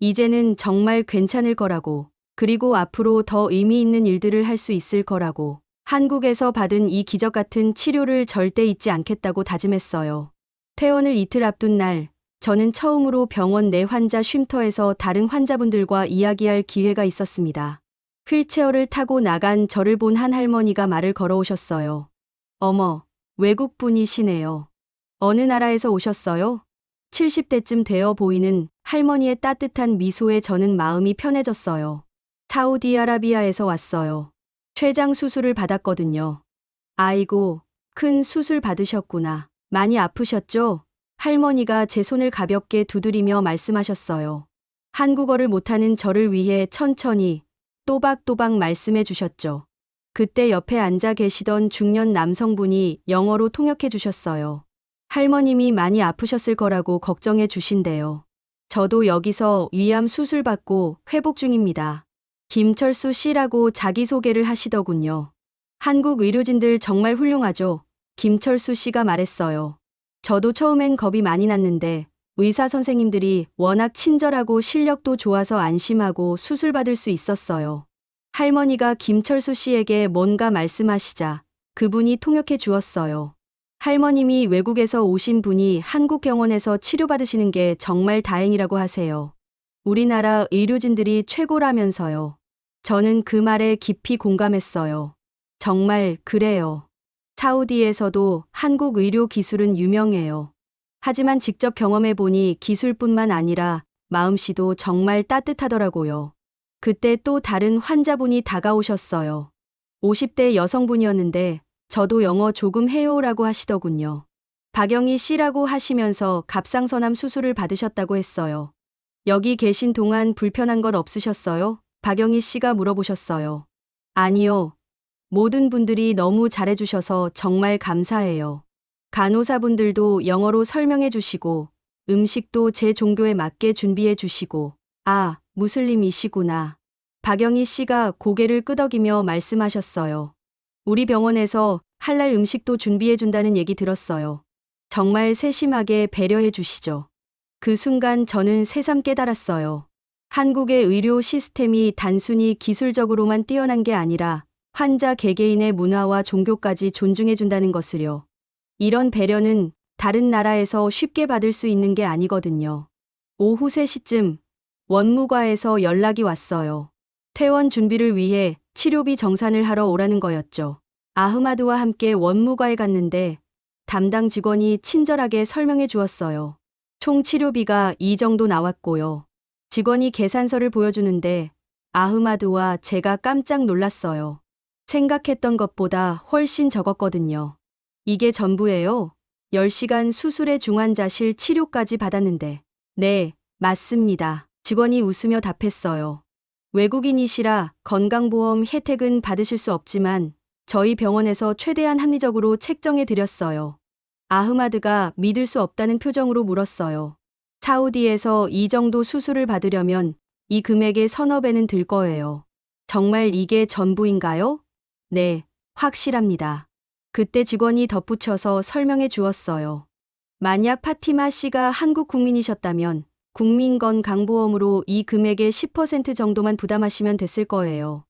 이제는 정말 괜찮을 거라고, 그리고 앞으로 더 의미 있는 일들을 할 수 있을 거라고. 한국에서 받은 이 기적 같은 치료를 절대 잊지 않겠다고 다짐했어요. 퇴원을 이틀 앞둔 날, 저는 처음으로 병원 내 환자 쉼터에서 다른 환자분들과 이야기할 기회가 있었습니다. 휠체어를 타고 나간 저를 본 한 할머니가 말을 걸어오셨어요. 어머, 외국분이시네요. 어느 나라에서 오셨어요? 70대쯤 되어 보이는 할머니의 따뜻한 미소에 저는 마음이 편해졌어요. 사우디아라비아에서 왔어요. 췌장 수술을 받았거든요. 아이고, 큰 수술 받으셨구나. 많이 아프셨죠? 할머니가 제 손을 가볍게 두드리며 말씀하셨어요. 한국어를 못하는 저를 위해 천천히 또박또박 말씀해 주셨죠. 그때 옆에 앉아 계시던 중년 남성분이 영어로 통역해 주셨어요. 할머님이 많이 아프셨을 거라고 걱정해 주신대요. 저도 여기서 위암 수술 받고 회복 중입니다. 김철수 씨라고 자기소개를 하시더군요. 한국 의료진들 정말 훌륭하죠. 김철수 씨가 말했어요. 저도 처음엔 겁이 많이 났는데 의사 선생님들이 워낙 친절하고 실력도 좋아서 안심하고 수술 받을 수 있었어요. 할머니가 김철수 씨에게 뭔가 말씀하시자 그분이 통역해 주었어요. 할머님이 외국에서 오신 분이 한국 병원에서 치료받으시는 게 정말 다행이라고 하세요. 우리나라 의료진들이 최고라면서요. 저는 그 말에 깊이 공감했어요. 정말 그래요. 사우디에서도 한국 의료 기술은 유명해요. 하지만 직접 경험해보니 기술뿐만 아니라 마음씨도 정말 따뜻하더라고요. 그때 또 다른 환자분이 다가오셨어요. 50대 여성분이었는데 저도 영어 조금 해요라고 하시더군요. 박영희 씨라고 하시면서 갑상선암 수술을 받으셨다고 했어요. 여기 계신 동안 불편한 건 없으셨어요? 박영희 씨가 물어보셨어요. 아니요. 모든 분들이 너무 잘해주셔서 정말 감사해요. 간호사분들도 영어로 설명해 주시고 음식도 제 종교에 맞게 준비해 주시고 아, 무슬림이시구나. 박영희 씨가 고개를 끄덕이며 말씀하셨어요. 우리 병원에서 할랄 음식도 준비해 준다는 얘기 들었어요. 정말 세심하게 배려해 주시죠. 그 순간 저는 새삼 깨달았어요. 한국의 의료 시스템이 단순히 기술적으로만 뛰어난 게 아니라 환자 개개인의 문화와 종교까지 존중해 준다는 것을요. 이런 배려는 다른 나라에서 쉽게 받을 수 있는 게 아니거든요. 오후 3시쯤 원무과에서 연락이 왔어요. 퇴원 준비를 위해 치료비 정산을 하러 오라는 거였죠. 아흐마드와 함께 원무과에 갔는데 담당 직원이 친절하게 설명해 주었어요. 총 치료비가 이 정도 나왔고요. 직원이 계산서를 보여주는데 아흐마드와 제가 깜짝 놀랐어요. 생각했던 것보다 훨씬 적었거든요. 이게 전부예요? 10시간 수술의 중환자실 치료까지 받았는데. 네, 맞습니다. 직원이 웃으며 답했어요. 외국인이시라 건강보험 혜택은 받으실 수 없지만 저희 병원에서 최대한 합리적으로 책정해 드렸어요. 아흐마드가 믿을 수 없다는 표정으로 물었어요. 사우디에서 이 정도 수술을 받으려면 이 금액의 서너 배는 들 거예요. 정말 이게 전부인가요? 네, 확실합니다. 그때 직원이 덧붙여서 설명해 주었어요. 만약 파티마 씨가 한국 국민이셨다면 국민건강보험으로 이 금액의 10% 정도만 부담하시면 됐을 거예요.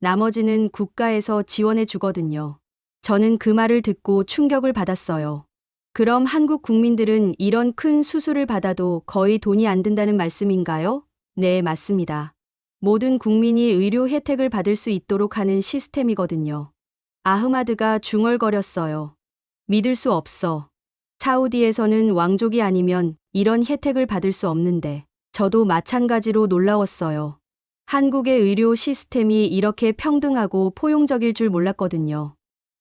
나머지는 국가에서 지원해 주거든요. 저는 그 말을 듣고 충격을 받았어요. 그럼 한국 국민들은 이런 큰 수술을 받아도 거의 돈이 안 든다는 말씀인가요? 네, 맞습니다. 모든 국민이 의료 혜택을 받을 수 있도록 하는 시스템이거든요. 아흐마드가 중얼거렸어요. 믿을 수 없어. 사우디에서는 왕족이 아니면 이런 혜택을 받을 수 없는데 저도 마찬가지로 놀라웠어요. 한국의 의료 시스템이 이렇게 평등하고 포용적일 줄 몰랐거든요.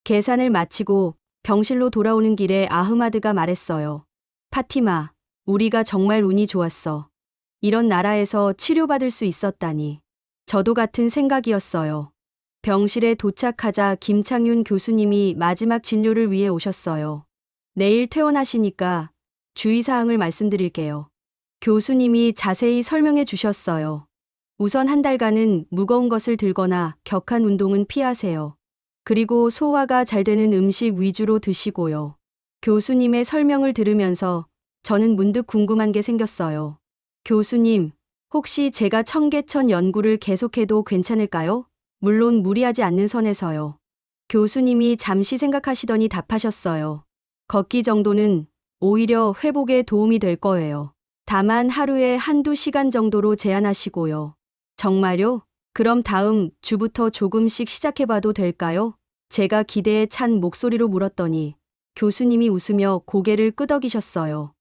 계산을 마치고 병실로 돌아오는 길에 아흐마드가 말했어요. 파티마, 우리가 정말 운이 좋았어. 이런 나라에서 치료받을 수 있었다니. 저도 같은 생각이었어요. 병실에 도착하자 김창윤 교수님이 마지막 진료를 위해 오셨어요. 내일 퇴원하시니까 주의사항을 말씀드릴게요. 교수님이 자세히 설명해 주셨어요. 우선 한 달간은 무거운 것을 들거나 격한 운동은 피하세요. 그리고 소화가 잘 되는 음식 위주로 드시고요. 교수님의 설명을 들으면서 저는 문득 궁금한 게 생겼어요. 교수님, 혹시 제가 청계천 연구를 계속해도 괜찮을까요? 물론 무리하지 않는 선에서요. 교수님이 잠시 생각하시더니 답하셨어요. 걷기 정도는 오히려 회복에 도움이 될 거예요. 다만 하루에 한두 시간 정도로 제한하시고요. 정말요? 그럼 다음 주부터 조금씩 시작해봐도 될까요? 제가 기대에 찬 목소리로 물었더니 교수님이 웃으며 고개를 끄덕이셨어요.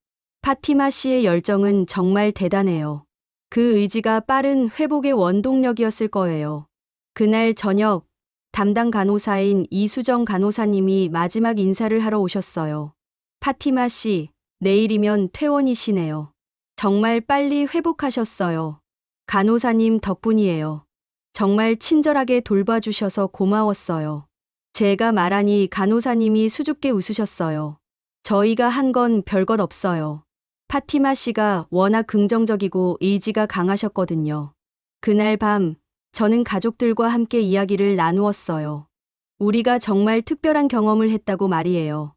파티마 씨의 열정은 정말 대단해요. 그 의지가 빠른 회복의 원동력이었을 거예요. 그날 저녁 담당 간호사인 이수정 간호사님이 마지막 인사를 하러 오셨어요. 파티마 씨, 내일이면 퇴원이시네요. 정말 빨리 회복하셨어요. 간호사님 덕분이에요. 정말 친절하게 돌봐주셔서 고마웠어요. 제가 말하니 간호사님이 수줍게 웃으셨어요. 저희가 한 건 별것 없어요. 파티마 씨가 워낙 긍정적이고 의지가 강하셨거든요. 그날 밤 저는 가족들과 함께 이야기를 나누었어요. 우리가 정말 특별한 경험을 했다고 말이에요.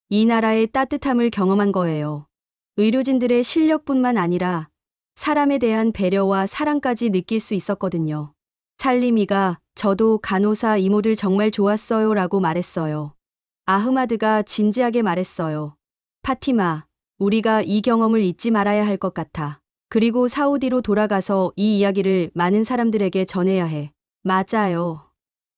이 나라의 따뜻함을 경험한 거예요. 의료진들의 실력뿐만 아니라 사람에 대한 배려와 사랑까지 느낄 수 있었거든요. 살림이가 저도 간호사 이모들 정말 좋았어요 라고 말했어요. 아흐마드가 진지하게 말했어요. 파티마, 우리가 이 경험을 잊지 말아야 할 것 같아. 그리고 사우디로 돌아가서 이 이야기를 많은 사람들에게 전해야 해. 맞아요.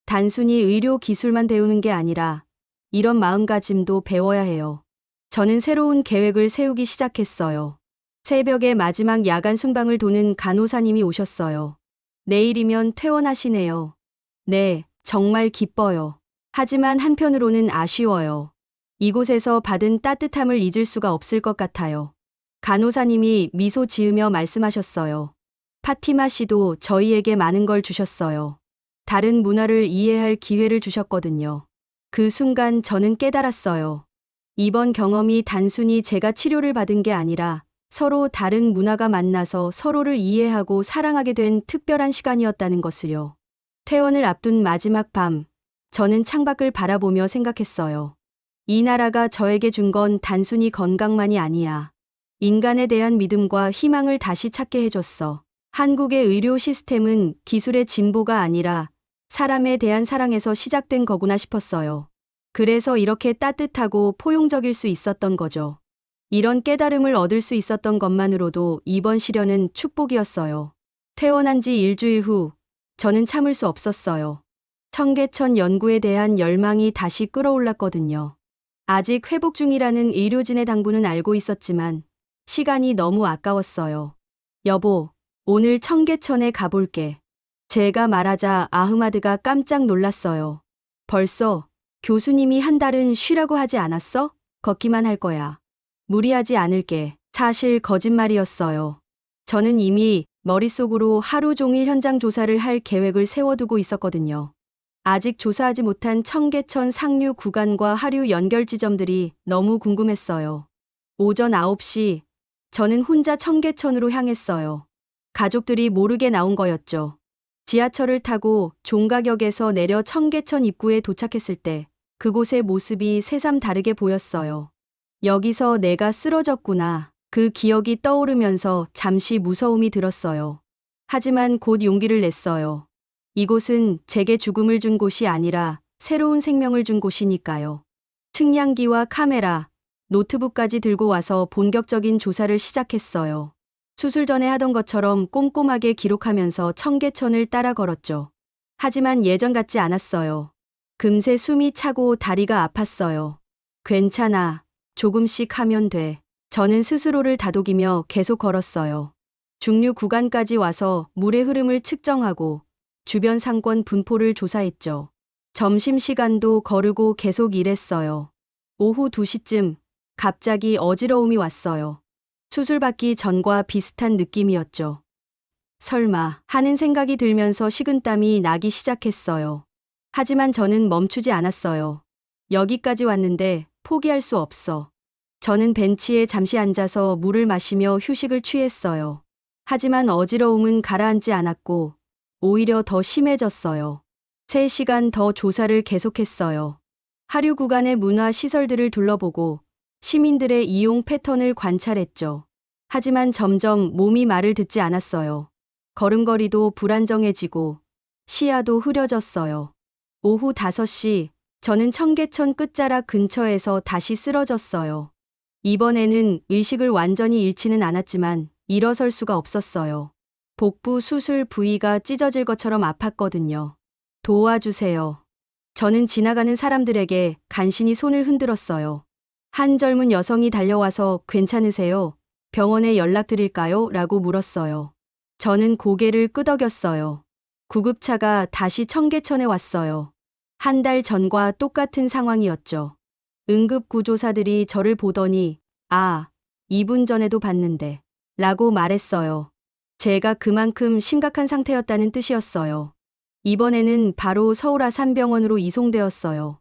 단순히 의료 기술만 배우는 게 아니라 이런 마음가짐도 배워야 해요. 저는 새로운 계획을 세우기 시작했어요. 새벽에 마지막 야간 순방을 도는 간호사님이 오셨어요. 내일이면 퇴원하시네요. 네, 정말 기뻐요. 하지만 한편으로는 아쉬워요. 이곳에서 받은 따뜻함을 잊을 수가 없을 것 같아요. 간호사님이 미소 지으며 말씀하셨어요. 파티마 씨도 저희에게 많은 걸 주셨어요. 다른 문화를 이해할 기회를 주셨거든요. 그 순간 저는 깨달았어요. 이번 경험이 단순히 제가 치료를 받은 게 아니라 서로 다른 문화가 만나서 서로를 이해하고 사랑하게 된 특별한 시간이었다는 것을요. 퇴원을 앞둔 마지막 밤, 저는 창밖을 바라보며 생각했어요. 이 나라가 저에게 준 건 단순히 건강만이 아니야. 인간에 대한 믿음과 희망을 다시 찾게 해줬어. 한국의 의료 시스템은 기술의 진보가 아니라 사람에 대한 사랑에서 시작된 거구나 싶었어요. 그래서 이렇게 따뜻하고 포용적일 수 있었던 거죠. 이런 깨달음을 얻을 수 있었던 것만으로도 이번 시련은 축복이었어요. 퇴원한 지 일주일 후, 저는 참을 수 없었어요. 청계천 연구에 대한 열망이 다시 끌어올랐거든요. 아직 회복 중이라는 의료진의 당부는 알고 있었지만 시간이 너무 아까웠어요. 여보, 오늘 청계천에 가볼게. 제가 말하자 아흐마드가 깜짝 놀랐어요. 벌써 교수님이 한 달은 쉬라고 하지 않았어? 걷기만 할 거야. 무리하지 않을게. 사실 거짓말이었어요. 저는 이미 머릿속으로 하루 종일 현장 조사를 할 계획을 세워두고 있었거든요. 아직 조사하지 못한 청계천 상류 구간과 하류 연결 지점들이 너무 궁금했어요. 오전 9시, 저는 혼자 청계천으로 향했어요. 가족들이 모르게 나온 거였죠. 지하철을 타고 종가역에서 내려 청계천 입구에 도착했을 때 그곳의 모습이 새삼 다르게 보였어요. 여기서 내가 쓰러졌구나. 그 기억이 떠오르면서 잠시 무서움이 들었어요. 하지만 곧 용기를 냈어요. 이곳은 제게 죽음을 준 곳이 아니라 새로운 생명을 준 곳이니까요. 측량기와 카메라, 노트북까지 들고 와서 본격적인 조사를 시작했어요. 수술 전에 하던 것처럼 꼼꼼하게 기록하면서 청계천을 따라 걸었죠. 하지만 예전 같지 않았어요. 금세 숨이 차고 다리가 아팠어요. 괜찮아. 조금씩 하면 돼. 저는 스스로를 다독이며 계속 걸었어요. 중류 구간까지 와서 물의 흐름을 측정하고 주변 상권 분포를 조사했죠. 점심시간도 거르고 계속 일했어요. 오후 2시쯤 갑자기 어지러움이 왔어요. 수술받기 전과 비슷한 느낌이었죠. 설마 하는 생각이 들면서 식은땀이 나기 시작했어요. 하지만 저는 멈추지 않았어요. 여기까지 왔는데 포기할 수 없어. 저는 벤치에 잠시 앉아서 물을 마시며 휴식을 취했어요. 하지만 어지러움은 가라앉지 않았고 오히려 더 심해졌어요. 3시간 더 조사를 계속했어요. 하류 구간의 문화 시설들을 둘러보고 시민들의 이용 패턴을 관찰했죠. 하지만 점점 몸이 말을 듣지 않았어요. 걸음걸이도 불안정해지고 시야도 흐려졌어요. 오후 5시 저는 청계천 끝자락 근처에서 다시 쓰러졌어요. 이번에는 의식을 완전히 잃지는 않았지만 일어설 수가 없었어요. 복부 수술 부위가 찢어질 것처럼 아팠거든요. 도와주세요. 저는 지나가는 사람들에게 간신히 손을 흔들었어요. 한 젊은 여성이 달려와서 괜찮으세요? 병원에 연락드릴까요? 라고 물었어요. 저는 고개를 끄덕였어요. 구급차가 다시 청계천에 왔어요. 1달 전과 똑같은 상황이었죠. 응급구조사들이 저를 보더니 2분 전에도 봤는데 라고 말했어요. 제가 그만큼 심각한 상태였다는 뜻이었어요. 이번에는 바로 서울 아산병원으로 이송되었어요.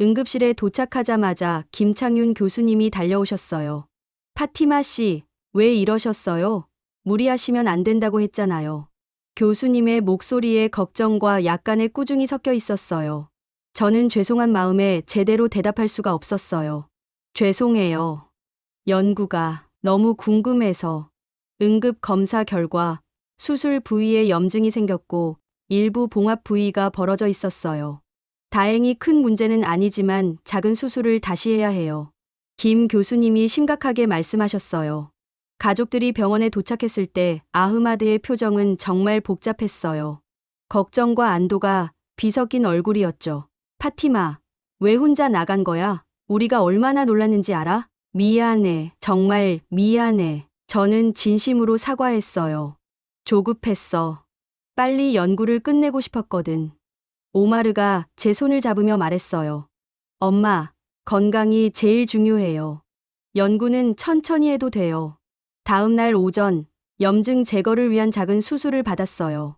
응급실에 도착하자마자 김창윤 교수님이 달려오셨어요. 파티마 씨, 왜 이러셨어요? 무리하시면 안 된다고 했잖아요. 교수님의 목소리에 걱정과 약간의 꾸중이 섞여 있었어요. 저는 죄송한 마음에 제대로 대답할 수가 없었어요. 죄송해요. 연구가 너무 궁금해서. 응급 검사 결과 수술 부위에 염증이 생겼고 일부 봉합 부위가 벌어져 있었어요. 다행히 큰 문제는 아니지만 작은 수술을 다시 해야 해요. 김 교수님이 심각하게 말씀하셨어요. 가족들이 병원에 도착했을 때 아흐마드의 표정은 정말 복잡했어요. 걱정과 안도가 뒤섞인 얼굴이었죠. 파티마, 왜 혼자 나간 거야? 우리가 얼마나 놀랐는지 알아? 미안해. 정말 미안해. 저는 진심으로 사과했어요. 조급했어. 빨리 연구를 끝내고 싶었거든. 오마르가 제 손을 잡으며 말했어요. 엄마, 건강이 제일 중요해요. 연구는 천천히 해도 돼요. 다음 날 오전, 염증 제거를 위한 작은 수술을 받았어요.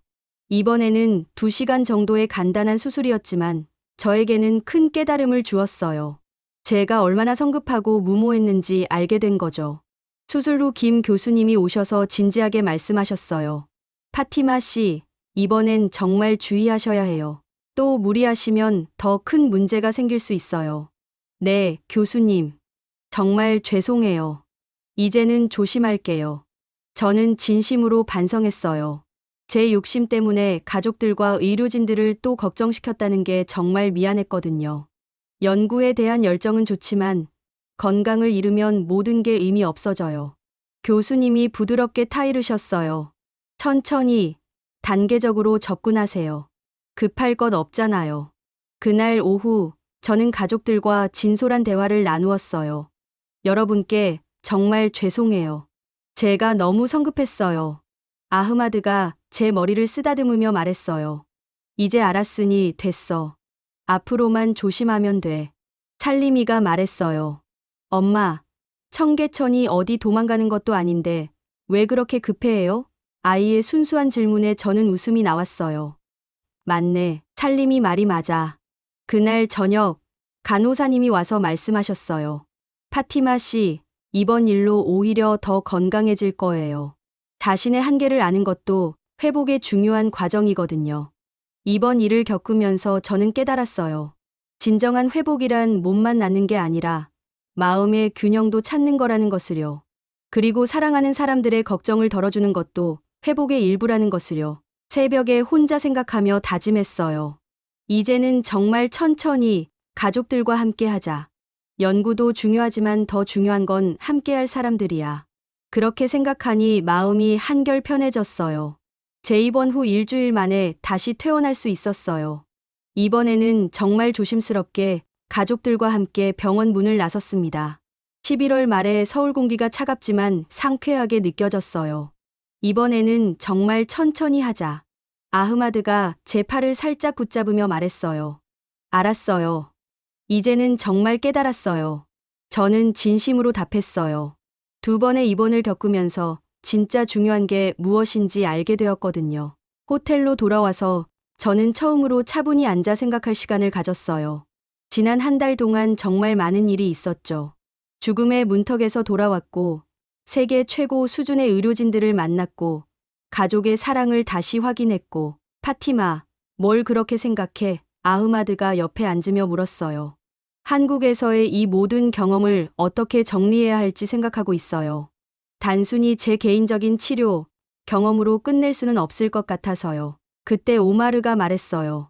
이번에는 2시간 정도의 간단한 수술이었지만 저에게는 큰 깨달음을 주었어요. 제가 얼마나 성급하고 무모했는지 알게 된 거죠. 수술 후 김 교수님이 오셔서 진지하게 말씀하셨어요. 파티마 씨, 이번엔 정말 주의하셔야 해요. 또 무리하시면 더 큰 문제가 생길 수 있어요. 네, 교수님. 정말 죄송해요. 이제는 조심할게요. 저는 진심으로 반성했어요. 제 욕심 때문에 가족들과 의료진들을 또 걱정시켰다는 게 정말 미안했거든요. 연구에 대한 열정은 좋지만 건강을 잃으면 모든 게 의미 없어져요. 교수님이 부드럽게 타이르셨어요. 천천히, 단계적으로 접근하세요. 급할 것 없잖아요. 그날 오후 저는 가족들과 진솔한 대화를 나누었어요. 여러분께 정말 죄송해요. 제가 너무 성급했어요. 아흐마드가 제 머리를 쓰다듬으며 말했어요. 이제 알았으니 됐어. 앞으로만 조심하면 돼. 살림이가 말했어요. 엄마, 청계천이 어디 도망가는 것도 아닌데 왜 그렇게 급해해요? 아이의 순수한 질문에 저는 웃음이 나왔어요. 맞네. 살림이 말이 맞아. 그날 저녁 간호사님이 와서 말씀하셨어요. 파티마 씨, 이번 일로 오히려 더 건강해질 거예요. 자신의 한계를 아는 것도 회복의 중요한 과정이거든요. 이번 일을 겪으면서 저는 깨달았어요. 진정한 회복이란 몸만 낫는 게 아니라 마음의 균형도 찾는 거라는 것을요. 그리고 사랑하는 사람들의 걱정을 덜어주는 것도 회복의 일부라는 것을요. 새벽에 혼자 생각하며 다짐했어요. 이제는 정말 천천히 가족들과 함께 하자. 연구도 중요하지만 더 중요한 건 함께할 사람들이야. 그렇게 생각하니 마음이 한결 편해졌어요. 재입원 후 일주일 만에 다시 퇴원할 수 있었어요. 이번에는 정말 조심스럽게 가족들과 함께 병원 문을 나섰습니다. 11월 말에 서울 공기가 차갑지만 상쾌하게 느껴졌어요. 이번에는 정말 천천히 하자. 아흐마드가 제 팔을 살짝 붙잡으며 말했어요. 알았어요. 이제는 정말 깨달았어요. 저는 진심으로 답했어요. 2번의 입원을 겪으면서 진짜 중요한 게 무엇인지 알게 되었거든요. 호텔로 돌아와서 저는 처음으로 차분히 앉아 생각할 시간을 가졌어요. 지난 한 달 동안 정말 많은 일이 있었죠. 죽음의 문턱에서 돌아왔고, 세계 최고 수준의 의료진들을 만났고, 가족의 사랑을 다시 확인했고, 파티마, 뭘 그렇게 생각해? 아흐마드가 옆에 앉으며 물었어요. 한국에서의 이 모든 경험을 어떻게 정리해야 할지 생각하고 있어요. 단순히 제 개인적인 치료, 경험으로 끝낼 수는 없을 것 같아서요. 그때 오마르가 말했어요.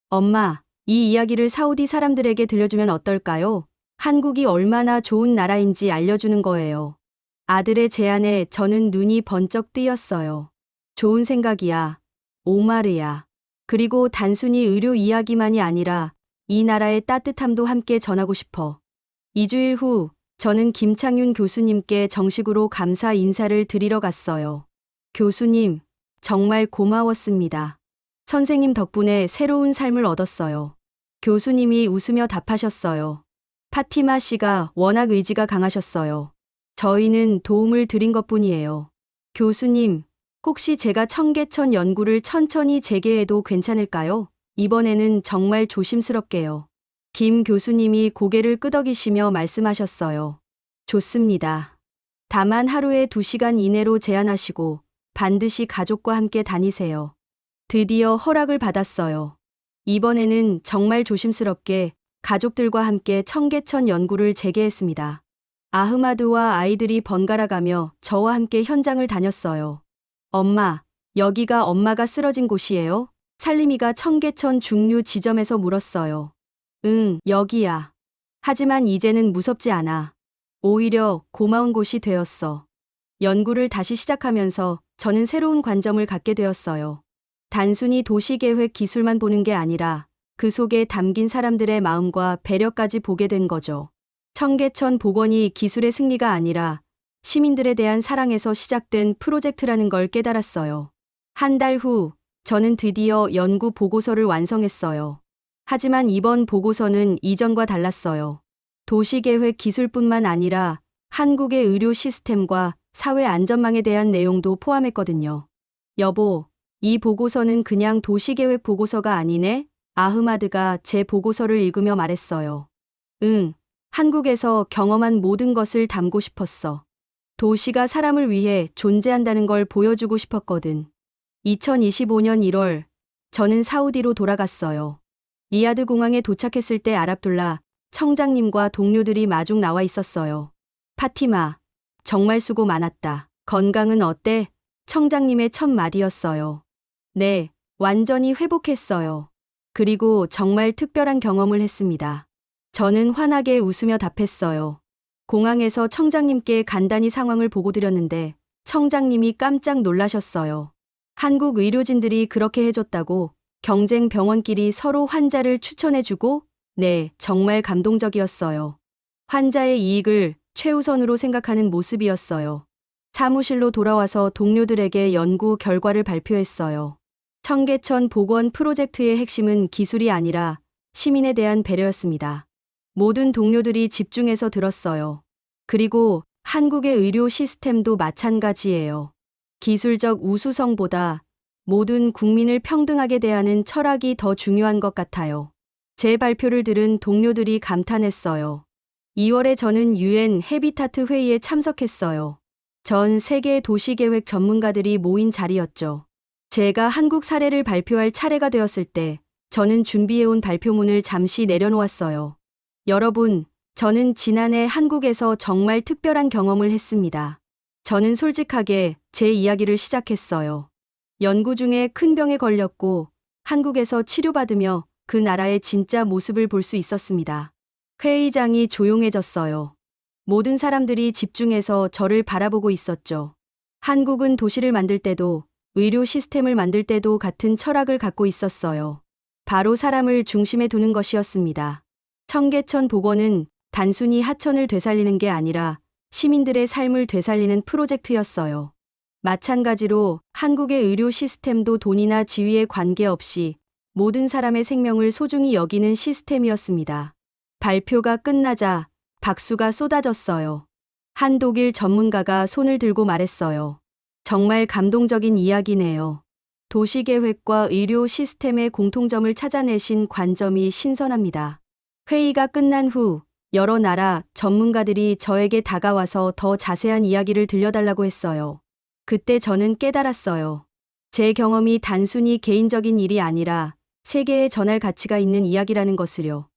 엄마, 이 이야기를 사우디 사람들에게 들려주면 어떨까요? 한국이 얼마나 좋은 나라인지 알려주는 거예요. 아들의 제안에 저는 눈이 번쩍 뜨였어요. 좋은 생각이야. 오마르야. 그리고 단순히 의료 이야기만이 아니라 이 나라의 따뜻함도 함께 전하고 싶어. 2주일 후 저는 김창윤 교수님께 정식으로 감사 인사를 드리러 갔어요. 교수님, 정말 고마웠습니다. 선생님 덕분에 새로운 삶을 얻었어요. 교수님이 웃으며 답하셨어요. 파티마 씨가 워낙 의지가 강하셨어요. 저희는 도움을 드린 것뿐이에요. 교수님, 혹시 제가 청계천 연구를 천천히 재개해도 괜찮을까요? 이번에는 정말 조심스럽게요. 김 교수님이 고개를 끄덕이시며 말씀하셨어요. 좋습니다. 다만 하루에 2시간 이내로 제한하시고 반드시 가족과 함께 다니세요. 드디어 허락을 받았어요. 이번에는 정말 조심스럽게 가족들과 함께 청계천 연구를 재개했습니다. 아흐마드와 아이들이 번갈아 가며 저와 함께 현장을 다녔어요. 엄마, 여기가 엄마가 쓰러진 곳이에요? 살림이가 청계천 중류 지점에서 물었어요. 응, 여기야. 하지만 이제는 무섭지 않아. 오히려 고마운 곳이 되었어. 연구를 다시 시작하면서 저는 새로운 관점을 갖게 되었어요. 단순히 도시계획 기술만 보는 게 아니라 그 속에 담긴 사람들의 마음과 배려까지 보게 된 거죠. 청계천 복원이 기술의 승리가 아니라 시민들에 대한 사랑에서 시작된 프로젝트라는 걸 깨달았어요. 한 달 후, 저는 드디어 연구 보고서를 완성했어요. 하지만 이번 보고서는 이전과 달랐어요. 도시계획 기술뿐만 아니라 한국의 의료 시스템과 사회 안전망에 대한 내용도 포함했거든요. 여보, 이 보고서는 그냥 도시계획 보고서가 아니네? 아흐마드가 제 보고서를 읽으며 말했어요. 응, 한국에서 경험한 모든 것을 담고 싶었어. 도시가 사람을 위해 존재한다는 걸 보여주고 싶었거든. 2025년 1월, 저는 사우디로 돌아갔어요. 리야드 공항에 도착했을 때 아랍둘라 청장님과 동료들이 마중 나와 있었어요. 파티마, 정말 수고 많았다. 건강은 어때? 청장님의 첫 마디였어요. 네, 완전히 회복했어요. 그리고 정말 특별한 경험을 했습니다. 저는 환하게 웃으며 답했어요. 공항에서 청장님께 간단히 상황을 보고드렸는데 청장님이 깜짝 놀라셨어요. 한국 의료진들이 그렇게 해줬다고 경쟁 병원끼리 서로 환자를 추천해주고 네, 정말 감동적이었어요. 환자의 이익을 최우선으로 생각하는 모습이었어요. 사무실로 돌아와서 동료들에게 연구 결과를 발표했어요. 청계천 복원 프로젝트의 핵심은 기술이 아니라 시민에 대한 배려였습니다. 모든 동료들이 집중해서 들었어요. 그리고 한국의 의료 시스템도 마찬가지예요. 기술적 우수성보다 모든 국민을 평등하게 대하는 철학이 더 중요한 것 같아요. 제 발표를 들은 동료들이 감탄했어요. 2월에 저는 UN 헤비타트 회의에 참석했어요. 전 세계 도시계획 전문가들이 모인 자리였죠. 제가 한국 사례를 발표할 차례가 되었을 때 저는 준비해온 발표문을 잠시 내려놓았어요. 여러분, 저는 지난해 한국에서 정말 특별한 경험을 했습니다. 저는 솔직하게 제 이야기를 시작했어요. 연구 중에 큰 병에 걸렸고 한국에서 치료받으며 그 나라의 진짜 모습을 볼 수 있었습니다. 회의장이 조용해졌어요. 모든 사람들이 집중해서 저를 바라보고 있었죠. 한국은 도시를 만들 때도 의료 시스템을 만들 때도 같은 철학을 갖고 있었어요. 바로 사람을 중심에 두는 것이었습니다. 청계천 복원은 단순히 하천을 되살리는 게 아니라 시민들의 삶을 되살리는 프로젝트였어요. 마찬가지로 한국의 의료 시스템도 돈이나 지위에 관계없이 모든 사람의 생명을 소중히 여기는 시스템이었습니다. 발표가 끝나자 박수가 쏟아졌어요. 한 독일 전문가가 손을 들고 말했어요. 정말 감동적인 이야기네요. 도시계획과 의료 시스템의 공통점을 찾아내신 관점이 신선합니다. 회의가 끝난 후 여러 나라 전문가들이 저에게 다가와서 더 자세한 이야기를 들려달라고 했어요. 그때 저는 깨달았어요. 제 경험이 단순히 개인적인 일이 아니라 세계에 전할 가치가 있는 이야기라는 것을요.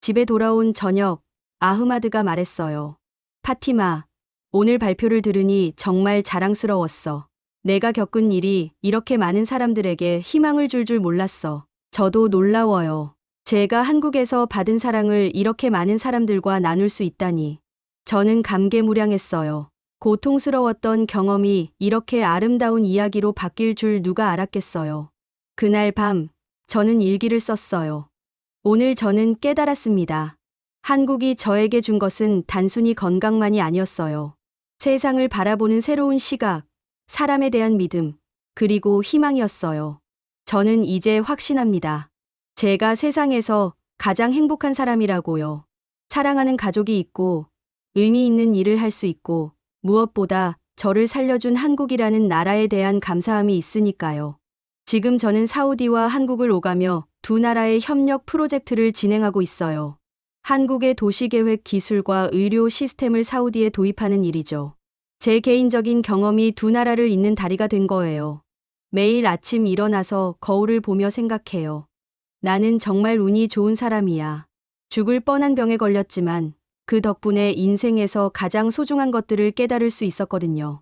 집에 돌아온 저녁, 아흐마드가 말했어요. 파티마, 오늘 발표를 들으니 정말 자랑스러웠어. 내가 겪은 일이 이렇게 많은 사람들에게 희망을 줄 줄 몰랐어. 저도 놀라워요. 제가 한국에서 받은 사랑을 이렇게 많은 사람들과 나눌 수 있다니. 저는 감개무량했어요. 고통스러웠던 경험이 이렇게 아름다운 이야기로 바뀔 줄 누가 알았겠어요. 그날 밤, 저는 일기를 썼어요. 오늘 저는 깨달았습니다. 한국이 저에게 준 것은 단순히 건강만이 아니었어요. 세상을 바라보는 새로운 시각, 사람에 대한 믿음, 그리고 희망이었어요. 저는 이제 확신합니다. 제가 세상에서 가장 행복한 사람이라고요. 사랑하는 가족이 있고, 의미 있는 일을 할 수 있고, 무엇보다 저를 살려준 한국이라는 나라에 대한 감사함이 있으니까요. 지금 저는 사우디와 한국을 오가며 두 나라의 협력 프로젝트를 진행하고 있어요. 한국의 도시계획 기술과 의료 시스템을 사우디에 도입하는 일이죠. 제 개인적인 경험이 두 나라를 잇는 다리가 된 거예요. 매일 아침 일어나서 거울을 보며 생각해요. 나는 정말 운이 좋은 사람이야. 죽을 뻔한 병에 걸렸지만 그 덕분에 인생에서 가장 소중한 것들을 깨달을 수 있었거든요.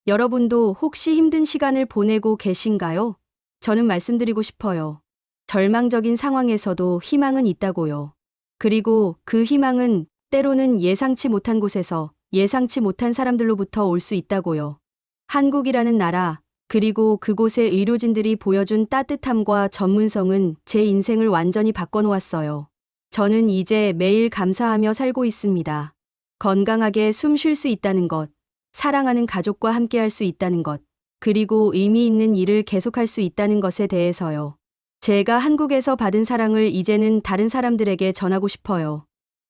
여러분도 혹시 힘든 시간을 보내고 계신가요? 저는 말씀드리고 싶어요. 절망적인 상황에서도 희망은 있다고요. 그리고 그 희망은 때로는 예상치 못한 곳에서 예상치 못한 사람들로부터 올 수 있다고요. 한국이라는 나라, 그리고 그곳의 의료진들이 보여준 따뜻함과 전문성은 제 인생을 완전히 바꿔놓았어요. 저는 이제 매일 감사하며 살고 있습니다. 건강하게 숨 쉴 수 있다는 것, 사랑하는 가족과 함께할 수 있다는 것, 그리고 의미 있는 일을 계속할 수 있다는 것에 대해서요. 제가 한국에서 받은 사랑을 이제는 다른 사람들에게 전하고 싶어요.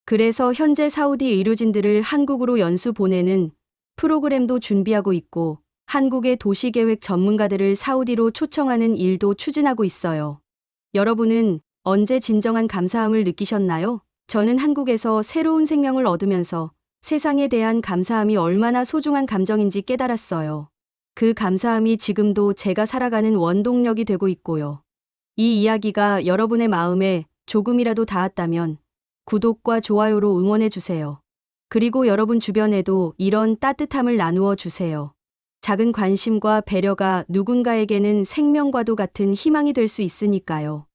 그래서 현재 사우디 의료진들을 한국으로 연수 보내는 프로그램도 준비하고 있고, 한국의 도시계획 전문가들을 사우디로 초청하는 일도 추진하고 있어요. 여러분은 언제 진정한 감사함을 느끼셨나요? 저는 한국에서 새로운 생명을 얻으면서 세상에 대한 감사함이 얼마나 소중한 감정인지 깨달았어요. 그 감사함이 지금도 제가 살아가는 원동력이 되고 있고요. 이 이야기가 여러분의 마음에 조금이라도 닿았다면 구독과 좋아요로 응원해 주세요. 그리고 여러분 주변에도 이런 따뜻함을 나누어 주세요. 작은 관심과 배려가 누군가에게는 생명과도 같은 희망이 될 수 있으니까요.